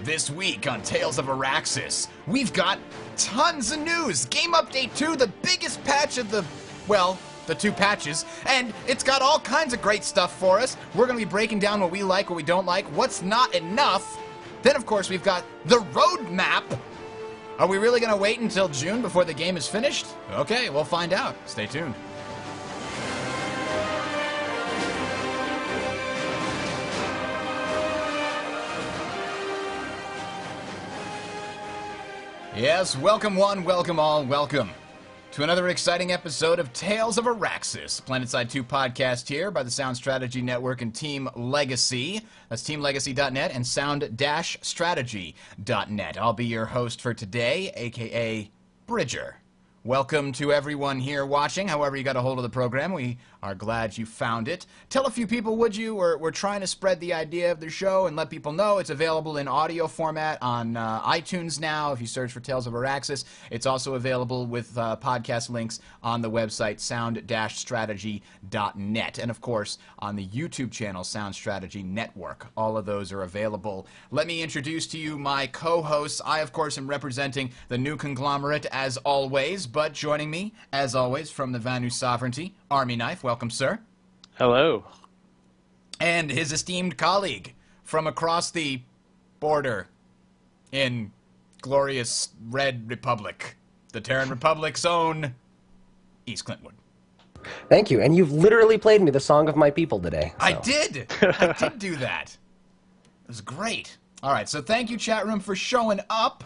This week on Tales of Auraxis, we've got tons of news. Game Update 2, the biggest patch of the 2 patches, and it's got all kinds of great stuff for us. We're going to be breaking down what we like, what we don't like, what's not enough. Then, of course, we've got the roadmap. Are we really going to wait until June before the game is finished? Okay, we'll find out. Stay tuned. Yes, welcome one, welcome all, welcome to another exciting episode of Tales of Auraxis, PlanetSide 2 podcast here by the Sound Strategy Network and Team Legacy. That's teamlegacy.net and sound-strategy.net. I'll be your host for today, aka Bridger. Welcome to everyone here watching. However you got a hold of the program, we are glad you found it. Tell a few people, would you? We're trying to spread the idea of the show and let people know it's available in audio format on iTunes now. If you search for Tales of Auraxis, it's also available with podcast links on the website sound-strategy.net. And of course, on the YouTube channel, Sound Strategy Network. All of those are available. Let me introduce to you my co-hosts. I, of course, am representing the new conglomerate as always. But joining me, as always, from the Vanu Sovereignty, Army Knife. Welcome, sir. Hello. And his esteemed colleague from across the border in glorious Red Republic, the Terran Republic's own East Clintwood. Thank you. And you've literally played me the Song of My People today. So. I did do that. It was great. All right, so thank you, chat room, for showing up.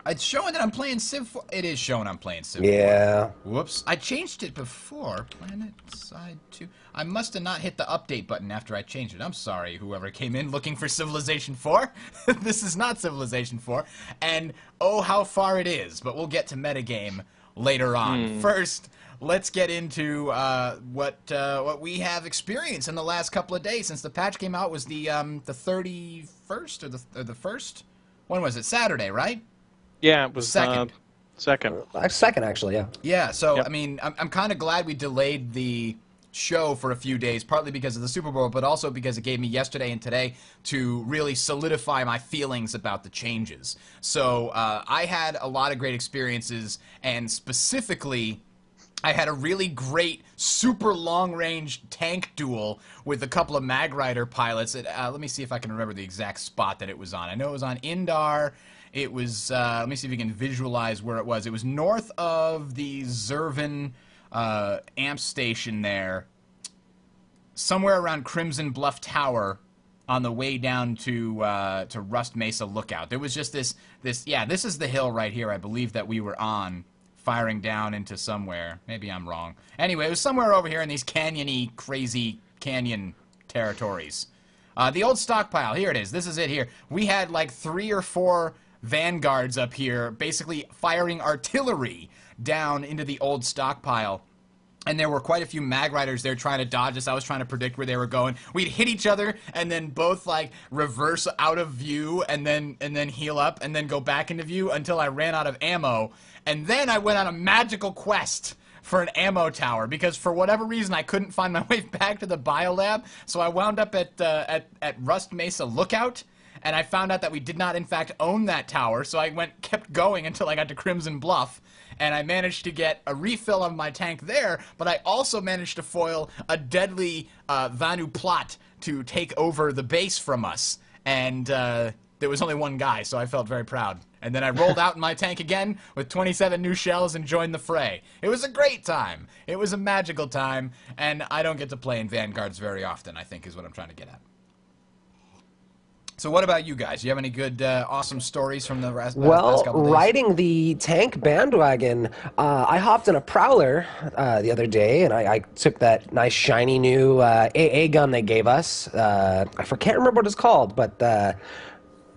It's showing that I'm playing Civ 4. It is showing I'm playing Civ 4. Yeah. Whoops. I changed it before. PlanetSide 2. I must have not hit the update button after I changed it. I'm sorry, whoever came in looking for Civilization 4. This is not Civilization 4. And oh, how far it is. But we'll get to metagame later on. First, let's get into what we have experienced in the last couple of days since the patch came out. Was the 31st or the first? When was it? Saturday, right? Yeah, it was second. Second, actually, yeah. Yeah, so, Yep. I mean, I'm kind of glad we delayed the show for a few days, partly because of the Super Bowl, but also because it gave me yesterday and today to really solidify my feelings about the changes. So, I had a lot of great experiences, and specifically, I had a really great, super long-range tank duel with a couple of Mag Rider pilots. Let me see if I can remember the exact spot that it was on. I know it was on Indar. It was, let me see if you can visualize where it was. It was north of the Zervin amp station there, somewhere around Crimson Bluff Tower on the way down to Rust Mesa Lookout. There was just this, yeah, this is the hill right here, I believe, that we were on, firing down into somewhere. Maybe I'm wrong. Anyway, it was somewhere over here in these canyon-y, crazy canyon territories. The old stockpile, here it is. This is it here. We had like 3 or 4 vanguards up here basically firing artillery down into the old stockpile. And there were quite a few Mag Riders there trying to dodge us. I was trying to predict where they were going. We'd hit each other and then both like reverse out of view and then heal up and then go back into view until I ran out of ammo. And then I went on a magical quest for an ammo tower because for whatever reason I couldn't find my way back to the biolab. So I wound up at Rust Mesa Lookout. And I found out that we did not, in fact, own that tower, so I kept going until I got to Crimson Bluff, and I managed to get a refill of my tank there, but I also managed to foil a deadly Vanu plot to take over the base from us, and there was only one guy, so I felt very proud. And then I rolled out in my tank again with 27 new shells and joined the fray. It was a great time. It was a magical time, and I don't get to play in Vanguards very often, I think is what I'm trying to get at. So what about you guys? Do you have any good, awesome stories from the last couple days? Riding the tank bandwagon, I hopped in a Prowler the other day, and I took that nice, shiny new AA gun they gave us. I can't remember what it's called, but the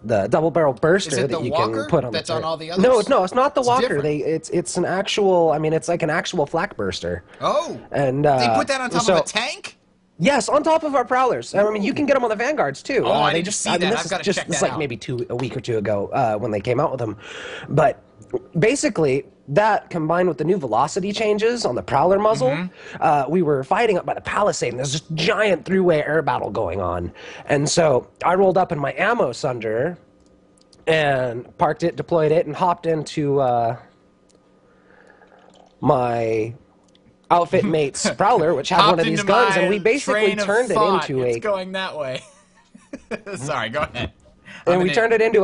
double-barrel burster that you can put on that's the on all the others? No, it's not the Walker. Different. It's an actual. I mean, it's like an actual flak burster. Oh, and they put that on top of a tank? Yes, on top of our Prowlers. I mean, you can get them on the Vanguards, too. Oh, I didn't see that. I've got to check that out. This is like maybe a week or two ago when they came out with them. But basically, that combined with the new velocity changes on the Prowler muzzle, we were fighting up by the Palisade, and there's this giant three-way air battle going on. And so I rolled up in my ammo sunder, and parked it, deployed it, and hopped into my outfit mate's Prowler, which had one Hopped of these into guns, my and we basically train of turned it thought. into It's a... going that way. Sorry, go ahead. And we turned it into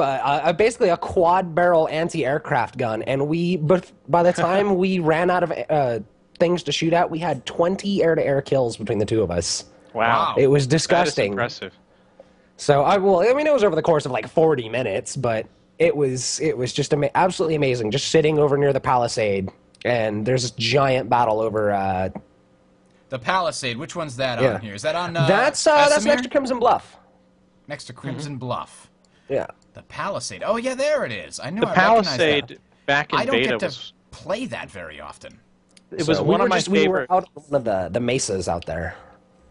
basically a quad-barrel anti-aircraft gun, and but by the time we ran out of things to shoot at, we had 20 air-to-air kills between the two of us. Wow. It was disgusting. That is impressive. So I mean, it was over the course of like 40 minutes, but it was just absolutely amazing. Just sitting over near the palisade, and there's this giant battle over. The Palisade. Which one's that Yeah. on here? Is that on? That's Vesemir? next to Crimson Bluff. Next to Crimson Bluff. Yeah. The Palisade. Oh yeah, there it is. I knew The I recognized Palisade that. back in I don't beta get to was play that very often. it was So one of my we were favorite. out on one of the mesas out there.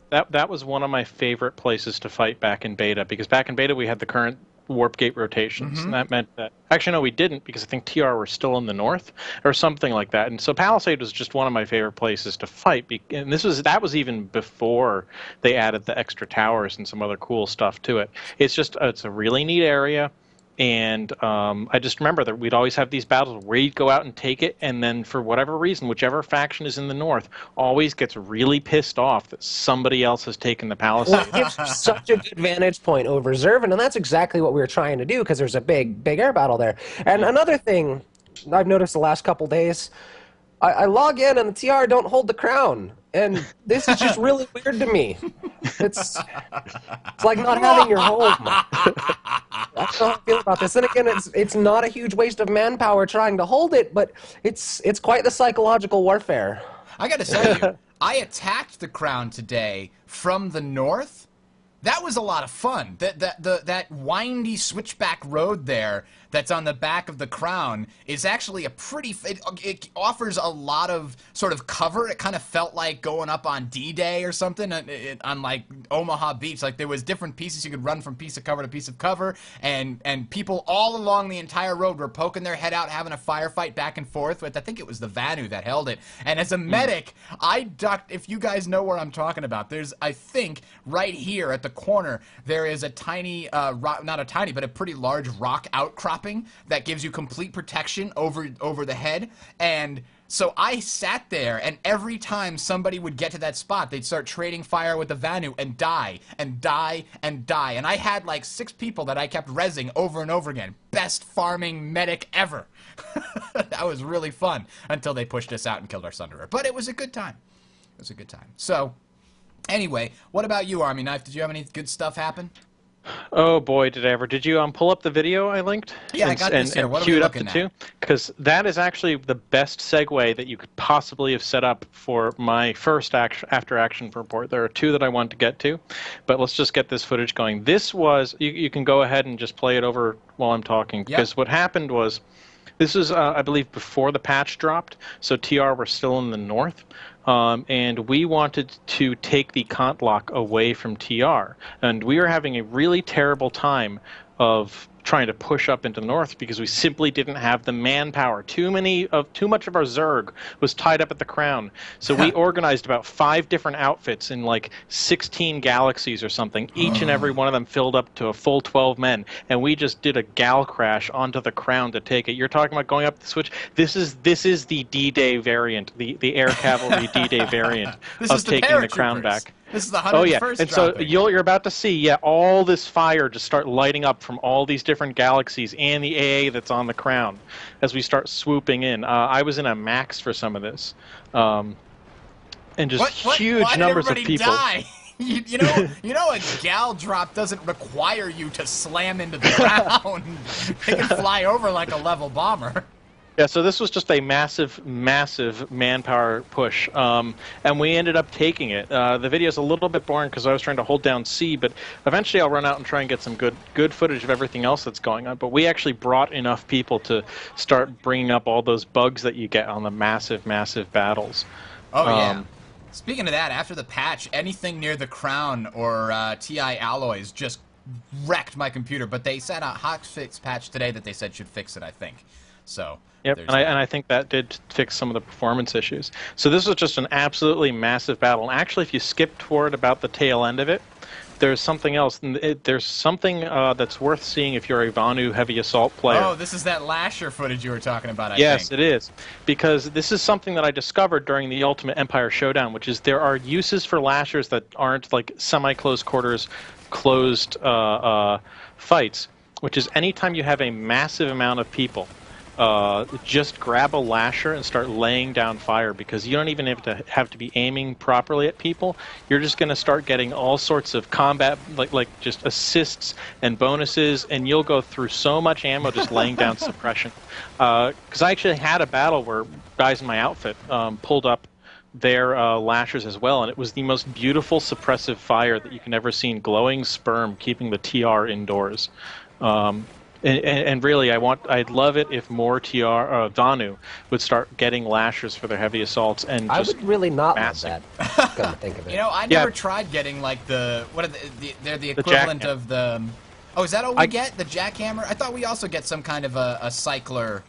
That was one of my favorite places to fight back in beta, because back in beta we had the current warp gate rotations, and that meant that actually no, we didn't, because I think TR were still in the north or something like that, and so Palisade was just one of my favorite places to fight. And that was even before they added the extra towers and some other cool stuff to it. It's a really neat area. And I just remember that we'd always have these battles where you'd go out and take it, and then for whatever reason, whichever faction is in the north always gets really pissed off that somebody else has taken the Palisade. Well, it gives you such a good vantage point over Zervin, and that's exactly what we were trying to do, because there's a big air battle there. And another thing I've noticed the last couple days, I log in and the TR don't hold the crown, and this is just really weird to me. It's like not having your home. That's how I feel about this. And again, it's not a huge waste of manpower trying to hold it, but it's quite the psychological warfare. I got to tell you, I attacked the crown today from the north. That was a lot of fun. That windy switchback road there that's on the back of the crown is actually a pretty... It offers a lot of sort of cover. It kind of felt like going up on D-Day or something on like Omaha Beach. Like there was different pieces you could run from piece of cover to piece of cover, and people all along the entire road were poking their head out, having a firefight back and forth with, I think it was the Vanu that held it. And as a medic, I ducked... If you guys know where I'm talking about, there's, I think, right here at the corner, there is a tiny, not a tiny, but a pretty large rock outcropping that gives you complete protection over the head. And so I sat there, and every time somebody would get to that spot, they'd start trading fire with the Vanu and die and die and die. And I had like 6 people that I kept rezzing over and over again. Best farming medic ever. That was really fun until they pushed us out and killed our Sunderer. But it was a good time. It was a good time. So anyway, what about you, Army Knife? Did you have any good stuff happen? Oh boy, did I ever! Did you pull up the video I linked? Yeah, I got this here. What are we looking at? Because that is actually the best segue that you could possibly have set up for my first after action report. There are 2 that I want to get to, but let's just get this footage going. This was you can go ahead and just play it over while I'm talking, because what happened was, this is I believe before the patch dropped, so TR were still in the north. And we wanted to take the Contlock away from TR. And we were having a really terrible time of trying to push up into the north because we simply didn't have the manpower. Too much of our Zerg was tied up at the crown. So we organized about 5 different outfits in like 16 galaxies or something. Each and every one of them filled up to a full 12 men. And we just did a gal crash onto the crown to take it. You're talking about going up the switch. This is the D-Day variant, the air cavalry D-Day variant of taking the crown back. This is the 101st Oh yeah, and so dropping. you're about to see all this fire just start lighting up from all these different galaxies and the AA that's on the crown as we start swooping in. I was in a max for some of this, and just huge numbers of people. Die? You know, a gal drop doesn't require you to slam into the ground. They can fly over like a level bomber. Yeah, so this was just a massive, massive manpower push, and we ended up taking it. The video's a little bit boring because I was trying to hold down C, but eventually I'll run out and try and get some good footage of everything else that's going on. But we actually brought enough people to start bringing up all those bugs that you get on the massive, massive battles. Oh, yeah. Speaking of that, after the patch, anything near the crown or TI alloys just wrecked my computer. But they said a hotfix patch today that they said should fix it, I think. So... Yep, and I think that did fix some of the performance issues. So this was just an absolutely massive battle. And actually, if you skip toward about the tail end of it, there's something else. There's something that's worth seeing if you're a Vanu heavy assault player. Oh, this is that Lasher footage you were talking about, I think. Yes, it is. Because this is something that I discovered during the Ultimate Empire Showdown, which is there are uses for Lashers that aren't like semi-close quarters, closed fights, which is anytime you have a massive amount of people, just grab a Lasher and start laying down fire, because you don't even have to be aiming properly at people. You're just going to start getting all sorts of combat, like just assists and bonuses, and you'll go through so much ammo just laying down suppression. Because I actually had a battle where guys in my outfit pulled up their Lashers as well, and it was the most beautiful suppressive fire that you can ever see, glowing sperm keeping the TR indoors. And really, I'd love it if more Vanu would start getting Lashers for their heavy assaults and just I would really not massing. love that. Come to think of it. You know, I never tried getting like they're the equivalent of the. Oh, is that all we get? The jackhammer? I thought we also get some kind of a cycler.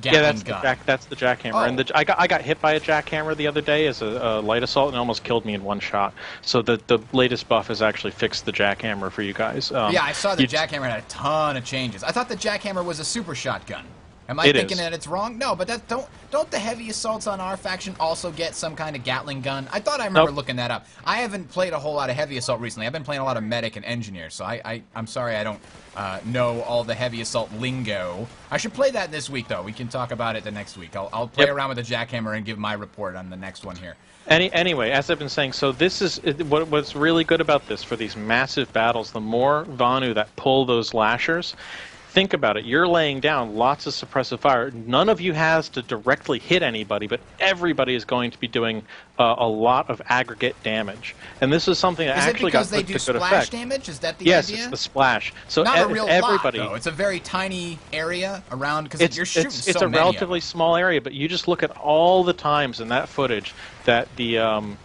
That's gun. that's the jackhammer. Oh. And I got hit by a jackhammer the other day as a light assault, and it almost killed me in one shot. So the latest buff has actually fixed the jackhammer for you guys. Yeah, I saw the jackhammer had a ton of changes. I thought the jackhammer was a super shotgun. Am I thinking that it's wrong? No, but don't the heavy assaults on our faction also get some kind of Gatling gun? I thought I remember looking that up. I haven't played a whole lot of heavy assault recently. I've been playing a lot of medic and engineer, so I'm sorry I don't know all the heavy assault lingo. I should play that this week, though. We can talk about it the next week. I'll play around with the jackhammer and give my report on the next one here. Anyway, as I've been saying, so this is what's really good about this for these massive battles. The more Vanu that pull those Lashers, think about it. You're laying down lots of suppressive fire. None of you has to directly hit anybody, but everybody is going to be doing a lot of aggregate damage. And this is something that actually got put to good effect. Is it because they do splash damage? Is that the idea? Yes, it's the splash. So not a real everybody. lot, though. It's a very tiny area around, because you're shooting so many. It's a relatively small area, but you just look at all the times in that footage that the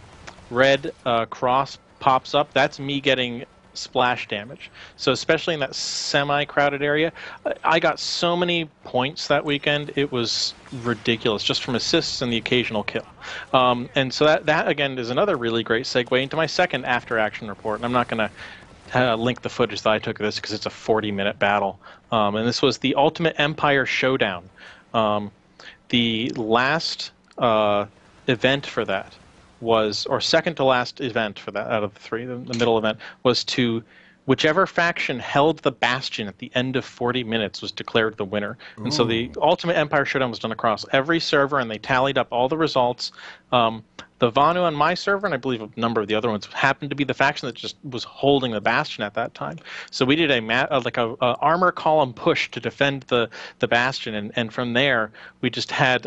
red cross pops up. That's me getting splash damage. So especially in that semi-crowded area, I got so many points that weekend, it was ridiculous, just from assists and the occasional kill. And so that again is another really great segue into my second after-action report. And I'm not going to link the footage that I took of this because it's a 40-minute battle. And this was the Ultimate Empire Showdown. The last event for that was, or second to last event for that out of the three, the middle event, was to whichever faction held the bastion at the end of 40 minutes was declared the winner. Ooh. And so the Ultimate Empire Showdown was done across every server, and they tallied up all the results. The Vanu on my server, and I believe a number of the other ones, happened to be the faction that just was holding the bastion at that time. So we did a armor column push to defend the bastion, and from there we just had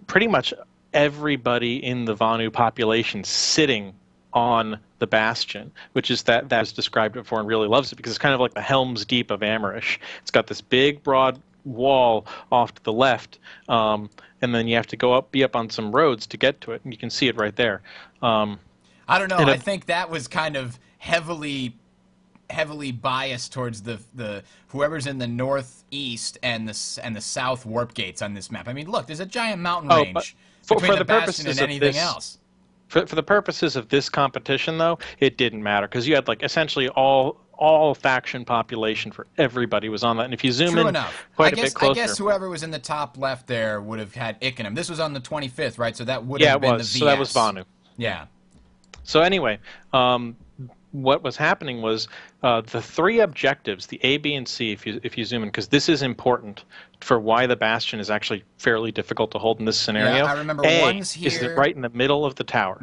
pretty much everybody in the Vanu population sitting on the bastion, which is that was described before and really loves it because it's kind of like the Helm's Deep of Amerish. It's got this big, broad wall off to the left, and then you have to be up on some roads to get to it, and you can see it right there. I don't know. I think that was kind of heavily biased towards the whoever's in the northeast and the south warp gates on this map. I mean, look, there's a giant mountain range. For the purposes and anything else. For the purposes of this competition, though, it didn't matter because you had like essentially all faction population for everybody was on that. And if you zoom in quite a bit closer, I guess whoever was in the top left there would have had Ickenham. This was on the 25th, right? So that would have been the VS. So that was Vanu. Yeah. So anyway, what was happening was the three objectives, the A, B, and C, if you zoom in, because this is important for why the bastion is actually fairly difficult to hold in this scenario. Yeah, I remember one's here. Is right in the middle of the tower.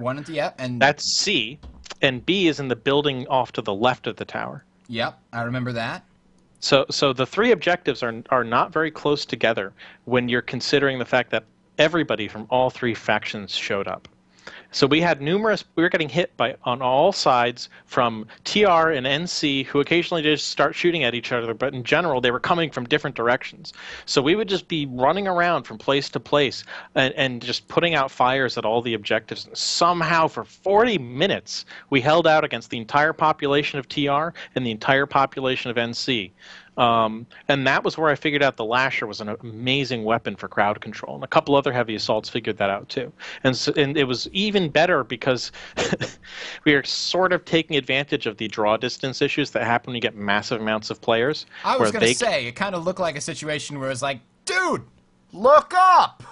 And that's C, and B is in the building off to the left of the tower. Yep, I remember that. So the three objectives are not very close together when you're considering the fact that everybody from all three factions showed up. So we were getting hit on all sides from TR and NC, who occasionally just start shooting at each other, but in general, they were coming from different directions. So we would just be running around from place to place and just putting out fires at all the objectives. And somehow, for 40 minutes, we held out against the entire population of TR and the entire population of NC. And that was where I figured out the Lasher was an amazing weapon for crowd control. And a couple other heavy assaults figured that out too. And it was even better because we are sort of taking advantage of the draw distance issues that happen when you get massive amounts of players. I was going to say, it kind of looked like a situation where it's like, dude, look up!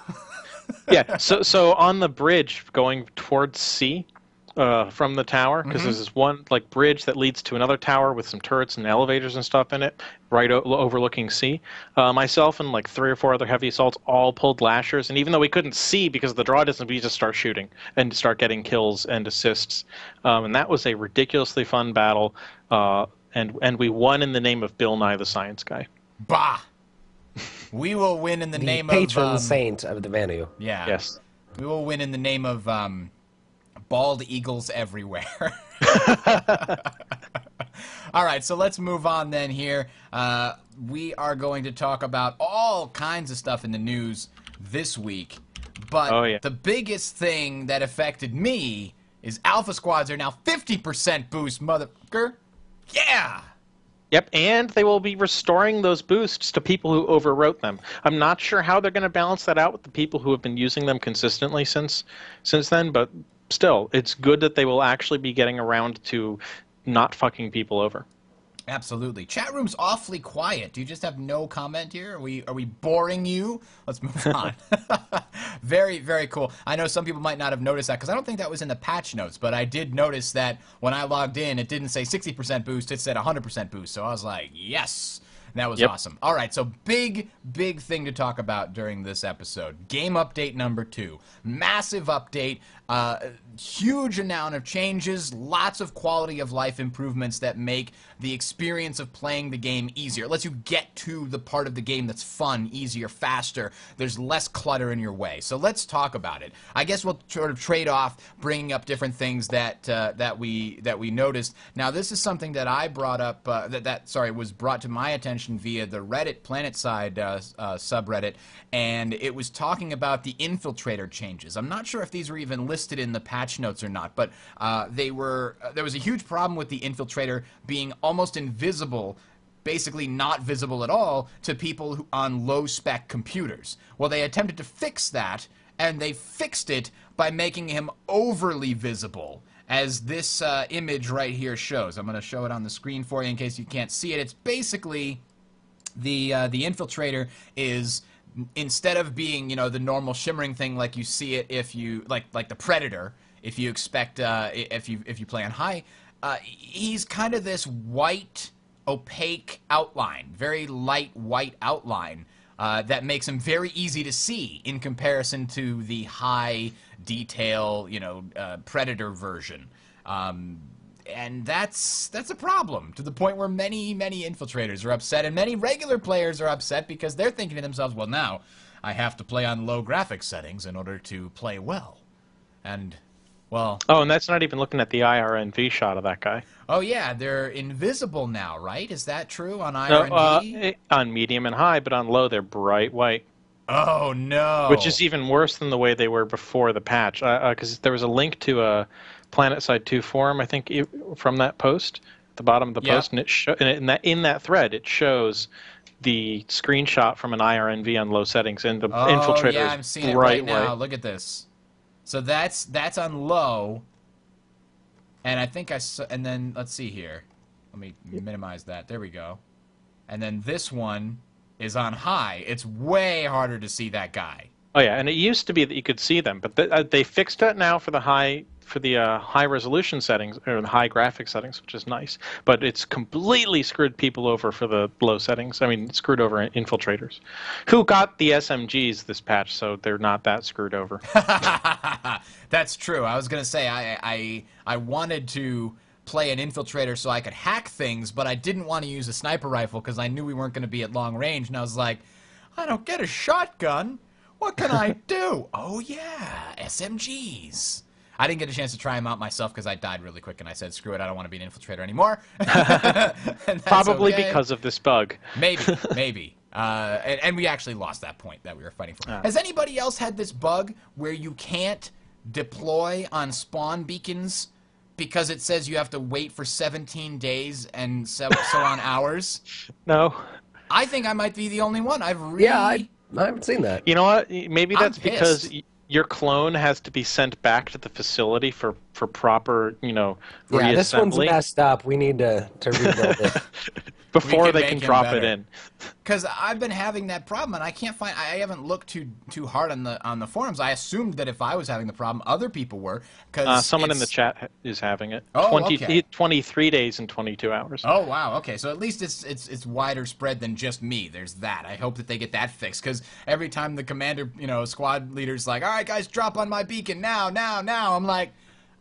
Yeah, so on the bridge going towards C, from the tower, because there's this one like bridge that leads to another tower with some turrets and elevators and stuff in it, right overlooking sea. Myself and like 3 or 4 other heavy assaults all pulled lashers, and even though we couldn't see because of the draw distance, we just start shooting and start getting kills and assists. And that was a ridiculously fun battle, and we won in the name of Bill Nye the Science Guy. Bah! We will win in the name of... patron saint of the venue. Yeah. Yes. We will win in the name of bald eagles everywhere. All right, so let's move on then here. We are going to talk about all kinds of stuff in the news this week. But the biggest thing that affected me is Alpha Squads are now 50% boost, motherfucker. Yeah! Yep, and they will be restoring those boosts to people who overwrote them. I'm not sure how they're going to balance that out with the people who have been using them consistently since then, but still, it's good that they will actually be getting around to not fucking people over. Absolutely. Chat room's awfully quiet. Do you just have no comment here? Are we boring you? Let's move on. Very, very cool. I know some people might not have noticed that because I don't think that was in the patch notes, but I did notice that when I logged in, it didn't say 60% boost, it said 100% boost. So I was like, yes. That was awesome. All right, so big thing to talk about during this episode. Game update number 2. Massive update. Huge amount of changes. Lots of quality of life improvements that make the experience of playing the game easier. It lets you get to the part of the game that's fun, easier, faster. There's less clutter in your way. So let's talk about it. I guess we'll sort of trade off bringing up different things that we noticed. Now, this is something that I brought up, was brought to my attention via the Reddit PlanetSide subreddit, and it was talking about the infiltrator changes. I'm not sure if these were even listed in the patch notes or not, but there was a huge problem with the infiltrator being almost invisible, basically not visible at all, to people on low-spec computers. Well, they attempted to fix that, and they fixed it by making him overly visible, as this image right here shows. I'm going to show it on the screen for you in case you can't see it. It's basically the infiltrator is, instead of being, you know, the normal shimmering thing like you see it if you like the Predator, if you expect if you play on high, he's kind of this white opaque outline, very light white outline that makes him very easy to see in comparison to the high detail, you know, Predator version. And that's a problem, to the point where many infiltrators are upset, and many regular players are upset because they're thinking to themselves, well, now I have to play on low graphics settings in order to play well. And, well... Oh, and that's not even looking at the IRNV shot of that guy. Oh, yeah, they're invisible now, right? Is that true on IRNV? No, on medium and high, but on low they're bright white. Oh, no. Which is even worse than the way they were before the patch. Because there was a link to a PlanetSide 2 forum, I think, from that post, at the bottom of the post, and in that thread, it shows the screenshot from an IRNV on low settings, and the infiltrator yeah, is I'm seeing it bright right now. white. Look at this. So that's on low, and I think and then let's see here. Let me minimize that. There we go. And then this one is on high. It's way harder to see that guy. Oh yeah, and it used to be that you could see them, but they fixed that now for the high resolution settings, or the high graphic settings, which is nice. But it's completely screwed people over for the low settings. I mean, screwed over infiltrators, who got the SMGs this patch, so they're not that screwed over. That's true. I was gonna say I wanted to play an infiltrator so I could hack things, but I didn't want to use a sniper rifle because I knew we weren't going to be at long range, and I was like, I don't get a shotgun. What can I do? Oh, yeah, SMGs. I didn't get a chance to try them out myself because I died really quick, and I said, screw it, I don't want to be an infiltrator anymore. Probably because of this bug. Maybe. And we actually lost that point that we were fighting for. Has anybody else had this bug where you can't deploy on spawn beacons because it says you have to wait for 17 days and so on hours. No. I think I might be the only one. I've really... Yeah, I haven't seen that. You know what? Maybe that's I'm because pissed. your clone has to be sent back to the facility for proper, Yeah, this one's reassembly messed up. We need to rebuild it. before can they make can him drop it better. in. Because I've been having that problem, and I can't find. I haven't looked too hard on the forums. I assumed that if I was having the problem, other people were. Because Someone in the chat is having it. Oh, okay. 23 days and 22 hours. Oh wow, okay. So at least it's wider spread than just me. There's that. I hope that they get that fixed, because every time the commander, squad leader's like, "All right, guys, drop on my beacon now." I'm like,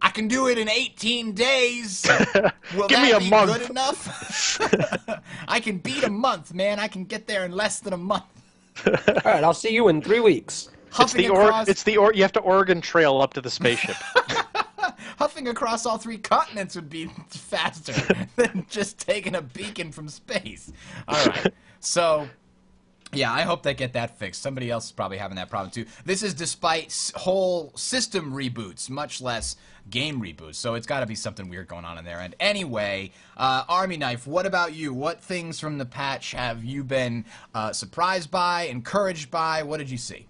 I can do it in 18 days. Will Give that me a be month. good enough? I can beat a month, man. I can get there in less than a month. All right, I'll see you in 3 weeks. Huffing across, You have to Oregon Trail up to the spaceship. huffing across all 3 continents would be faster than just taking a beacon from space. All right, so. Yeah, I hope they get that fixed. Somebody else is probably having that problem too. This is despite whole system reboots, much less game reboots. So it's got to be something weird going on in there. And anyway, Army Knife, what about you? What things from the patch have you been surprised by, encouraged by? What did you see?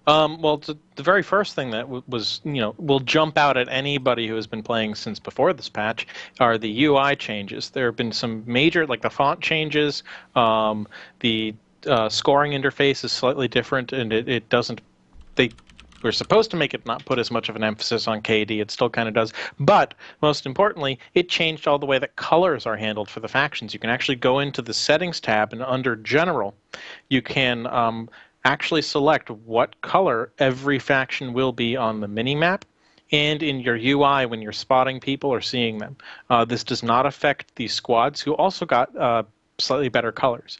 Well, the very first thing that was, will jump out at anybody who has been playing since before this patch are the UI changes. There have been some major, like the font changes, the scoring interface is slightly different, and it doesn't. They were supposed to make it not put as much of an emphasis on KD. It still kind of does. But most importantly, it changed all the way that colors are handled for the factions. You can actually go into the Settings tab, and under General, you can actually select what color every faction will be on the minimap and in your UI when you're spotting people or seeing them. This does not affect the squads, who also got slightly better colors.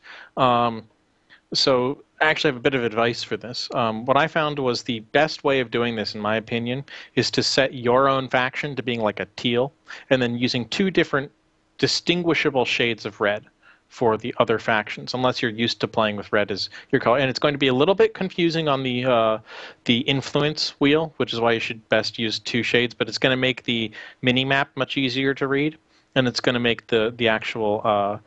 So I actually have a bit of advice for this. What I found was the best way of doing this, in my opinion, is to set your own faction to being like a teal, and then using 2 different distinguishable shades of red for the other factions, unless you're used to playing with red as your color. And it's going to be a little bit confusing on the influence wheel, which is why you should best use 2 shades, but it's going to make the mini-map much easier to read, and it's going to make the actual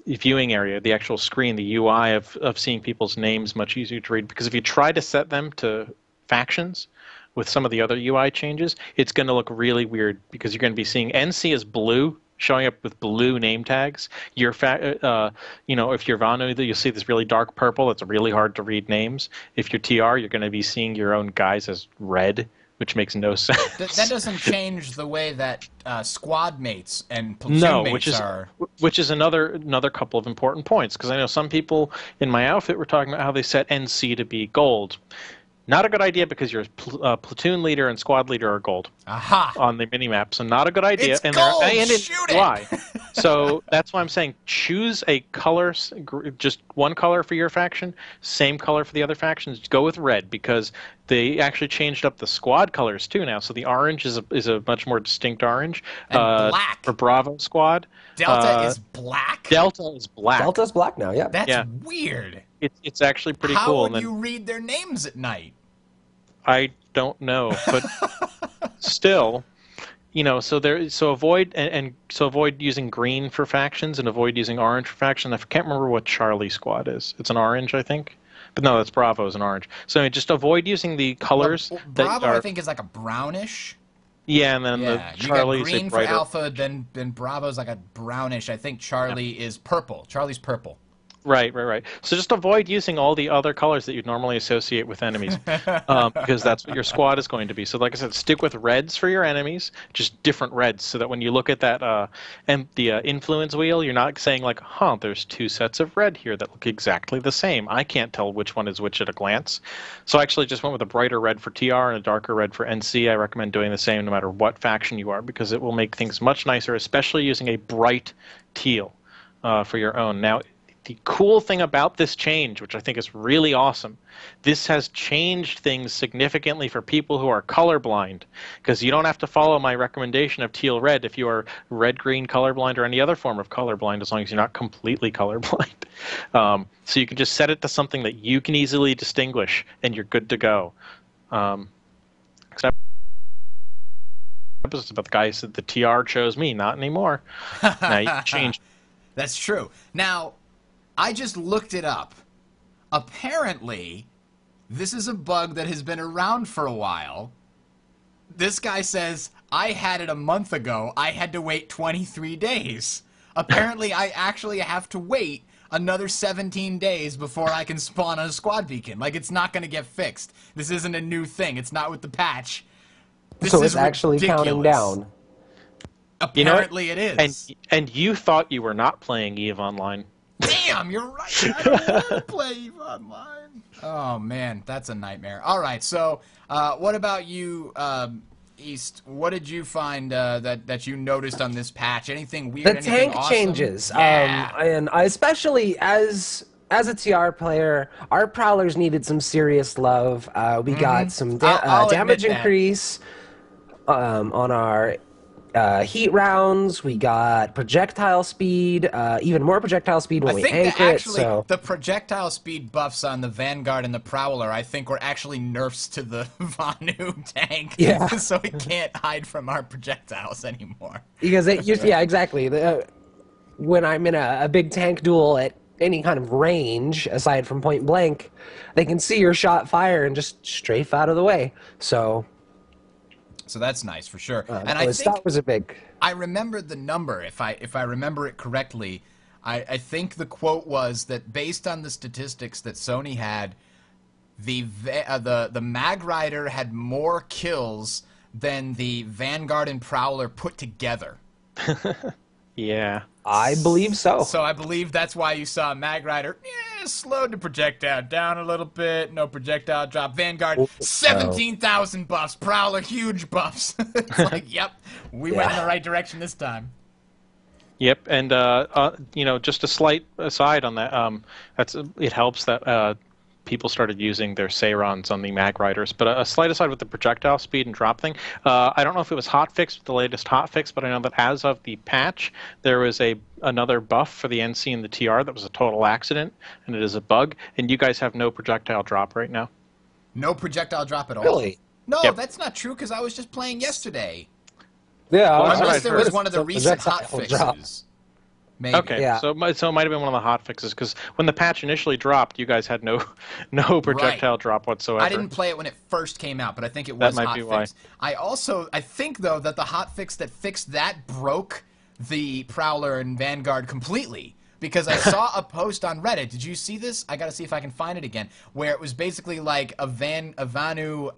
viewing area, the actual screen, the UI of seeing people's names much easier to read. Because if you try to set them to factions with some of the other UI changes, it's going to look really weird, because you're going to be seeing NC as blue, showing up with blue name tags. If you're Vanu, you'll see this really dark purple. It's really hard to read names. If you're TR, you're going to be seeing your own guys as red, which makes no sense. That doesn't change the way that squad mates and platoon mates are. Which is another couple of important points, because I know some people in my outfit were talking about how they set NC to be gold. Not a good idea, because your platoon leader and squad leader are gold. Aha! On the minimap, so not a good idea. It's gold! Shoot it! Why? So that's why I'm saying choose a color, just one color for your faction, same color for the other factions. Go with red, because they actually changed up the squad colors too now. So the orange is a much more distinct orange. And black. For Bravo squad. Delta is black? Delta is black. Delta's black now, yeah. That's weird. It's actually pretty How cool. How would you read their names at night? I don't know, but still, so avoid using green for factions and avoid using orange for factions. I can't remember what Charlie squad is. It's an orange, I think. But no, that's Bravo is an orange. So just avoid using the colors. Well, Bravo, I think, is like a brownish. Yeah, and then the Charlie's you got green a brighter. for Alpha, then Bravo's like a brownish. I think Charlie is purple. Charlie's purple. Right. So just avoid using all the other colors that you'd normally associate with enemies, because that's what your squad is going to be. So like I said, stick with reds for your enemies, just different reds, so that when you look at that influence wheel, you're not saying like, there's 2 sets of red here that look exactly the same. I can't tell which one is which at a glance. So I actually just went with a brighter red for TR and a darker red for NC. I recommend doing the same no matter what faction you are, because it will make things much nicer, especially using a bright teal for your own. Now, the cool thing about this change, which I think is really awesome, this has changed things significantly for people who are colorblind, because you don't have to follow my recommendation of teal red if you are red-green colorblind or any other form of colorblind, as long as you're not completely colorblind. So you can just set it to something that you can easily distinguish, and you're good to go. episodes about the guy who said the TR chose me, not anymore. Now you change. That's true. Now, I just looked it up. Apparently, this is a bug that has been around for a while. This guy says, I had it a month ago. I had to wait 23 days. Apparently, I actually have to wait another 17 days before I can spawn on a squad beacon. Like, it's not going to get fixed. This isn't a new thing. It's not with the patch. This So is it's actually ridiculous. counting down. Apparently it is. And you thought you were not playing EVE Online. Damn, you're right. I don't want to play EVE Online. Oh, man, that's a nightmare. All right, so what about you, East? What did you find that you noticed on this patch? Anything weird? The anything tank awesome? changes. Yeah. And I, especially as a TR player, our Prowlers needed some serious love. We got some I'll damage admit that. increase on our heat rounds. We got projectile speed, even more projectile speed when I we think anchor that it. actually So the projectile speed buffs on the Vanguard and the Prowler, I think, were actually nerfs to the Vanu tank. Yeah. So it can't hide from our projectiles anymore. because it used, yeah, exactly. When I'm in a big tank duel at any kind of range, aside from point blank, they can see your shot fire and just strafe out of the way. So that's nice for sure. And that I was, think that was a big. I remembered the number. If I remember it correctly, I think the quote was that based on the statistics that Sony had, the Mag Rider had more kills than the Vanguard and Prowler put together. Yeah. I believe so. So I believe that's why you saw Mag Rider slowed the projectile down a little bit, no projectile drop. Vanguard 17,000 buffs, Prowler huge buffs. It's like, yep, we went in the right direction this time. Yep, and just a slight aside on that. It helps that people started using their Sayrons on the Mag Riders. But a slight aside with the projectile speed and drop thing. I don't know if it was hotfixed, the latest hotfix, but I know that as of the patch, there was another buff for the NC and the TR that was a total accident, and it is a bug. And you guys have no projectile drop right now. No projectile drop at all. Really? No, Yep. That's not true because I was just playing yesterday. Yeah, Well, Unless right. there was one of the recent projectile drop. hotfixes. Maybe. Okay, Yeah. so it might have been one of the hotfixes because when the patch initially dropped, you guys had no projectile drop whatsoever. I didn't play it when it first came out, but I think it was That might be why. hotfix. I think though that the hotfix that fixed that broke the Prowler and Vanguard completely. Because I saw a post on Reddit. Did you see this? I gotta see if I can find it again. Where it was basically like a Vanu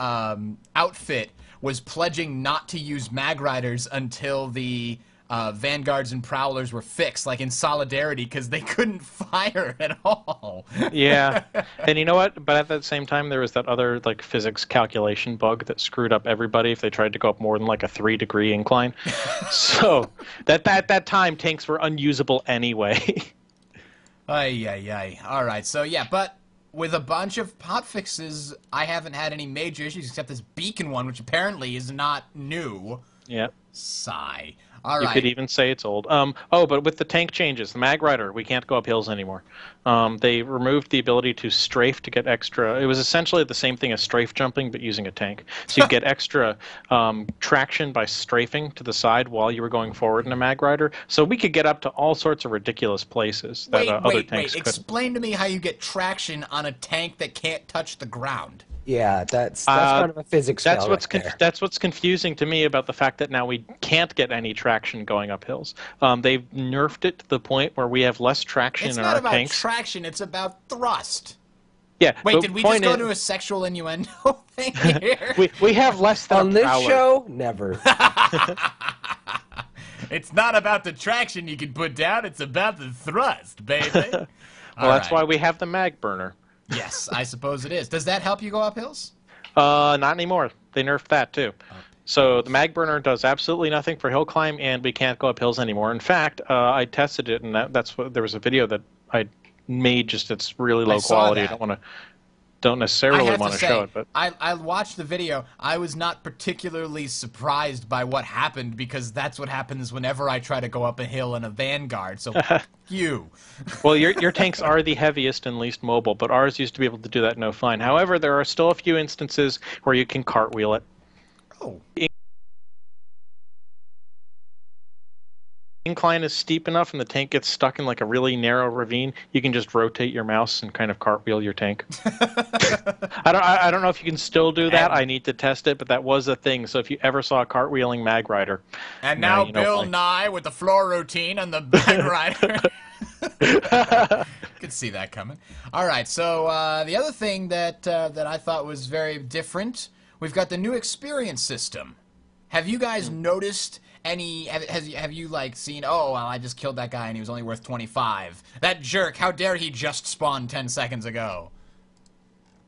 outfit was pledging not to use Mag Riders until the Vanguards and Prowlers were fixed, like in solidarity, because they couldn't fire at all. Yeah, and you know what? But at the same time, there was that other like physics calculation bug that screwed up everybody if they tried to go up more than like a 3-degree incline. So that time tanks were unusable anyway. Ay. All right, so yeah, but with a bunch of hotfixes, I haven't had any major issues except this beacon one, which apparently is not new. Yeah. Sigh. All You right. could even say it's old. But with the tank changes, the Mag Rider, we can't go up hills anymore. They removed the ability to strafe to get extra. It was essentially the same thing as strafe jumping, but using a tank. So you get extra traction by strafing to the side while you were going forward in a Mag Rider. So we could get up to all sorts of ridiculous places that other tanks couldn't. Explain to me how you get traction on a tank that can't touch the ground. Yeah, that's kind of a physics fail That's what's right there. that's what's confusing to me about the fact that now we can't get any traction going up hills. They've nerfed it to the point where we have less traction It's in not our about tanks. traction, it's about thrust. Yeah. Wait, but did we point just go is- to a sexual innuendo thing here? We have less than On a this Prowler. show, never. It's not about the traction you can put down, it's about the thrust, baby. Well, that's why we have the Mag Burner. Yes, I suppose it is. Does that help you go up hills? Not anymore. They nerfed that too. So the Mag Burner does absolutely nothing for hill climb, and we can't go up hills anymore. In fact, I tested it, and there was a video that I made. Just it's really low saw quality. that. I don't necessarily want to show it, but I watched the video. I was not particularly surprised by what happened because that's what happens whenever I try to go up a hill in a Vanguard. So, you. well, your tanks are the heaviest and least mobile, but ours used to be able to do that no fine. However, there are still a few instances where you can cartwheel it. Oh. incline is steep enough and the tank gets stuck in like a really narrow ravine, you can just rotate your mouse and kind of cartwheel your tank. I don't know if you can still do that. I need to test it, but that was a thing. So if you ever saw a cartwheeling Mag Rider. And now Bill Nye with the floor routine and the Mag Rider. Could see that coming. All right, so the other thing that I thought was very different, we've got the new experience system. Have you guys noticed any? Have you like seen? Oh, well, I just killed that guy and he was only worth 25. That jerk! How dare he just spawn 10 seconds ago?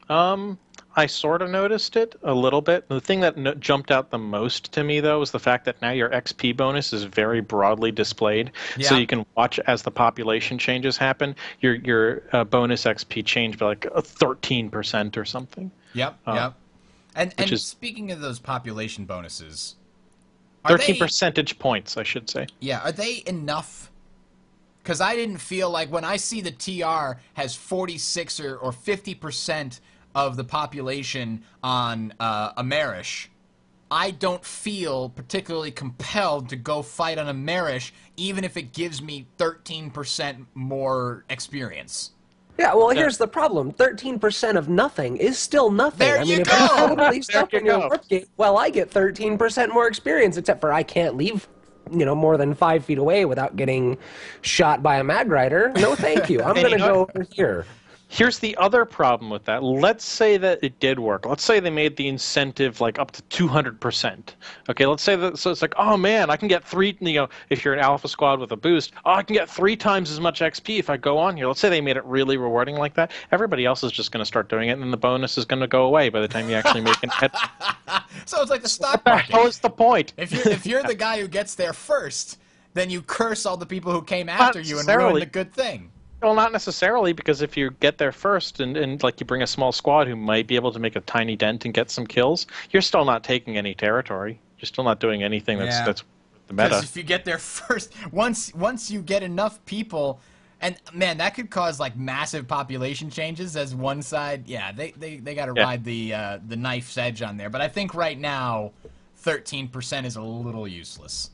I sort of noticed it a little bit. The thing that jumped out the most to me, though, was the fact that now your XP bonus is very broadly displayed. Yeah. So you can watch as the population changes happen. Your bonus XP change by like 13% or something. Yep, yep. And speaking of those population bonuses... 13 percentage points, I should say. Yeah, are they enough? Because I didn't feel like when I see the TR has 46 or 50% of the population on Amerish, I don't feel particularly compelled to go fight on Amerish, even if it gives me 13% more experience. Yeah, well, here's the problem. 13% of nothing is still nothing. There you go! If you totally stuck in your warp gate, well, I get 13% more experience, except for I can't leave, more than 5 feet away without getting shot by a Mag Rider. No, thank you. I'm going to go over here. Here's the other problem with that. Let's say that it did work. Let's say they made the incentive like up to 200%. Okay, let's say that, so it's like, oh man, I can get if you're an Alpha Squad with a boost, I can get 3 times as much XP if I go on here. Let's say they made it really rewarding like that. Everybody else is just going to start doing it, and then the bonus is going to go away by the time you actually make it. So it's like the stock market. What was the point? If you're the guy who gets there first, then you curse all the people who came after you and ruin the good thing. Well, not necessarily, because if you get there first and like you bring a small squad who might be able to make a tiny dent and get some kills, you're still not taking any territory. You're still not doing anything that's the meta. Because if you get there first, once you get enough people, and man, that could cause like massive population changes as one side. Yeah, they got to ride the knife's edge on there. But I think right now, 13% is a little useless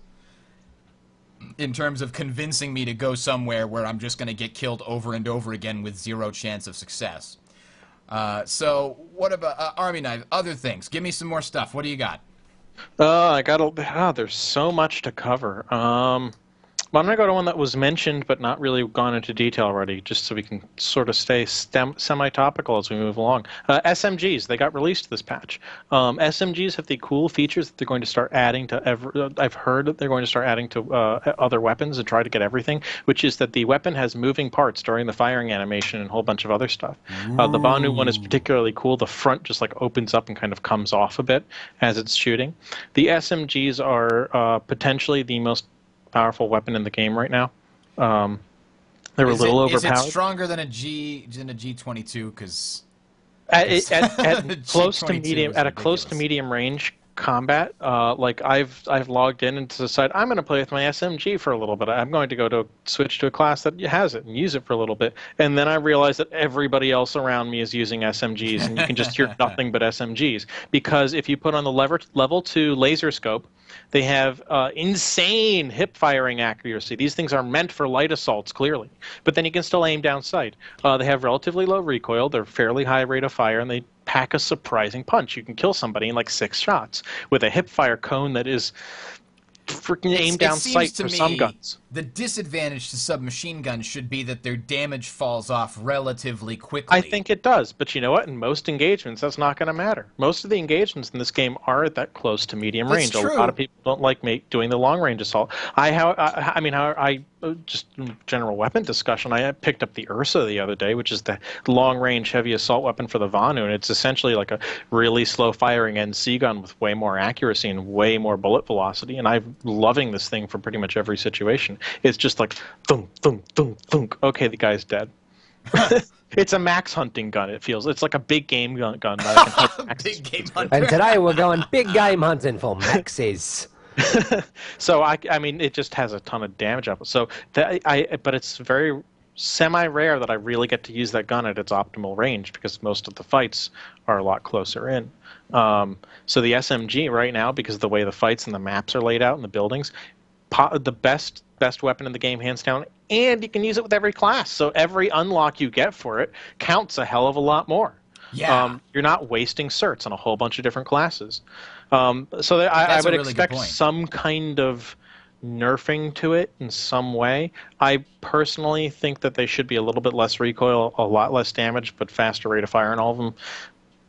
in terms of convincing me to go somewhere where I'm just going to get killed over and over again with 0 chance of success. So what about Army Knife? Other things. Give me some more stuff. What do you got? There's so much to cover. Well, I'm going to go to one that was mentioned but not really gone into detail already, just so we can sort of stay semi-topical as we move along. SMGs, they got released this patch. SMGs have the cool features that they're going to start adding to I've heard that they're going to start adding to other weapons and try to get everything, which is that the weapon has moving parts during the firing animation and a whole bunch of other stuff. The Banu one is particularly cool. The front just like opens up and kind of comes off a bit as it's shooting. The SMGs are potentially the most powerful weapon in the game right now. They're a little overpowered. Is it stronger than a G22? Because at close to medium, at a close to medium range combat, like I've logged in and decided I'm going to play with my SMG for a little bit. I'm going to switch to a class that has it and use it for a little bit, and then I realize that everybody else around me is using SMGs, and you can just hear nothing but SMGs. Because if you put on the level 2 laser scope, they have insane hip firing accuracy. These things are meant for light assaults, clearly, but then you can still aim down sight. They have relatively low recoil. They're fairly high rate of fire, and they pack a surprising punch. You can kill somebody in like 6 shots with a hip fire cone that is freaking aim down sight for some guns. The disadvantage to submachine guns should be that their damage falls off relatively quickly. I think it does, but you know what? In most engagements, that's not going to matter. Most of the engagements in this game are at that close to medium range. That's true. A lot of people don't like doing the long range assault. Just general weapon discussion. I picked up the Ursa the other day, which is the long range heavy assault weapon for the Vanu, and it's essentially like a really slow firing NC gun with way more accuracy and way more bullet velocity. And I'm loving this thing for pretty much every situation. It's just like thunk, thunk, thunk, thunk. Okay, the guy's dead. It's a max hunting gun. It's like a big game gun. Big game hunter. And today we're going big game hunting for maxes. So I mean, it just has a ton of damage up. So but it's very semi-rare that I really get to use that gun at its optimal range, because most of the fights are a lot closer in. So the SMG right now, because of the way the fights and the maps are laid out in the buildings, the best best weapon in the game, hands down, and you can use it with every class. So every unlock you get for it counts a hell of a lot more. Yeah. You're not wasting certs on a whole bunch of different classes. So I That's a would really good expect point. some kind of nerfing to it in some way. I personally think that they should be a little bit less recoil, a lot less damage, but faster rate of fire in all of them.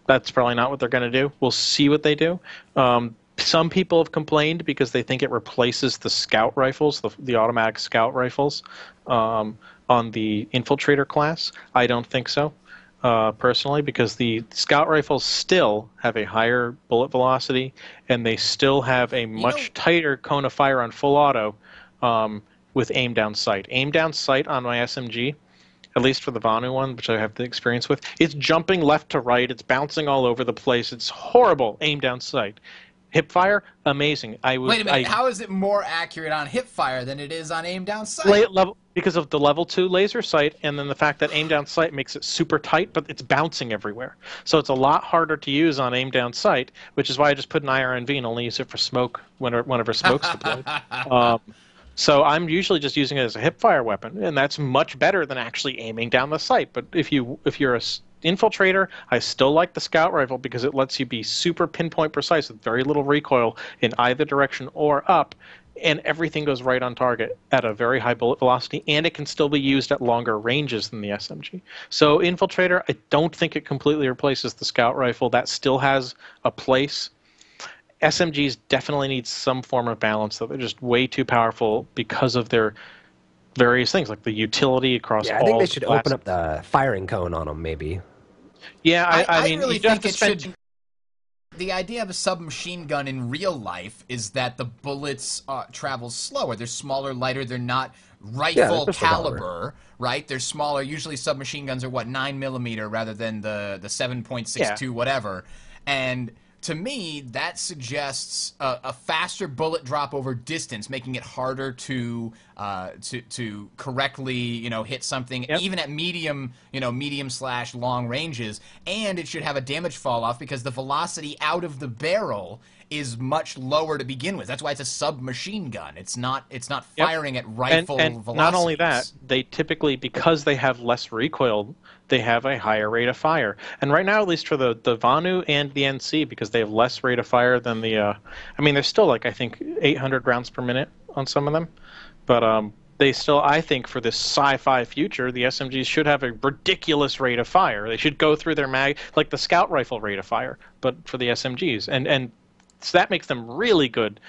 That's probably not what they're going to do. We'll see what they do. Some people have complained because they think it replaces the scout rifles, the automatic scout rifles, on the infiltrator class. I don't think so, personally, because the scout rifles still have a higher bullet velocity, and they still have a much tighter cone of fire on full auto with aim down sight. Aim down sight on my SMG, at least for the Vanu one, which I have the experience with, it's jumping left to right. It's bouncing all over the place. It's horrible aim down sight. Hip fire, amazing. Wait a minute. How is it more accurate on hip fire than it is on aim down sight? Because of the level 2 laser sight, and then the fact that aim down sight makes it super tight, but it's bouncing everywhere. So it's a lot harder to use on aim down sight, which is why I just put an IRNV and only use it for smoke whenever smoke's deployed. So I'm usually just using it as a hip fire weapon, and that's much better than actually aiming down the sight. But if you're a infiltrator, I still like the scout rifle because it lets you be super pinpoint precise with very little recoil in either direction or up, and everything goes right on target at a very high bullet velocity, and it can still be used at longer ranges than the SMG. So infiltrator, I don't think it completely replaces the scout rifle. That still has a place. SMGs definitely need some form of balance, though. They're just way too powerful because of their various things, like the utility across all. Yeah, I think they should open up the firing cone on them, maybe. Yeah, I mean, really you have think to it spend... should. The idea of a submachine gun in real life is that the bullets travel slower. They're smaller, lighter. They're not rifle caliber, right? They're smaller. Usually submachine guns are, 9mm rather than the 7.62 whatever. And to me, that suggests a faster bullet drop over distance, making it harder to correctly, hit something, even at medium, medium/long ranges. And it should have a damage fall off because the velocity out of the barrel is much lower to begin with. That's why it's a submachine gun. It's not firing at rifle and velocities. Not only that, they typically, because they have less recoil, they have a higher rate of fire. And right now, at least for the Vanu and the NC, because they have less rate of fire than the... I mean, they're still, I think, 800 rounds per minute on some of them. But they still, I think, for this sci-fi future, the SMGs should have a ridiculous rate of fire. They should go through their mag... like the scout rifle rate of fire, but for the SMGs. And so that makes them really good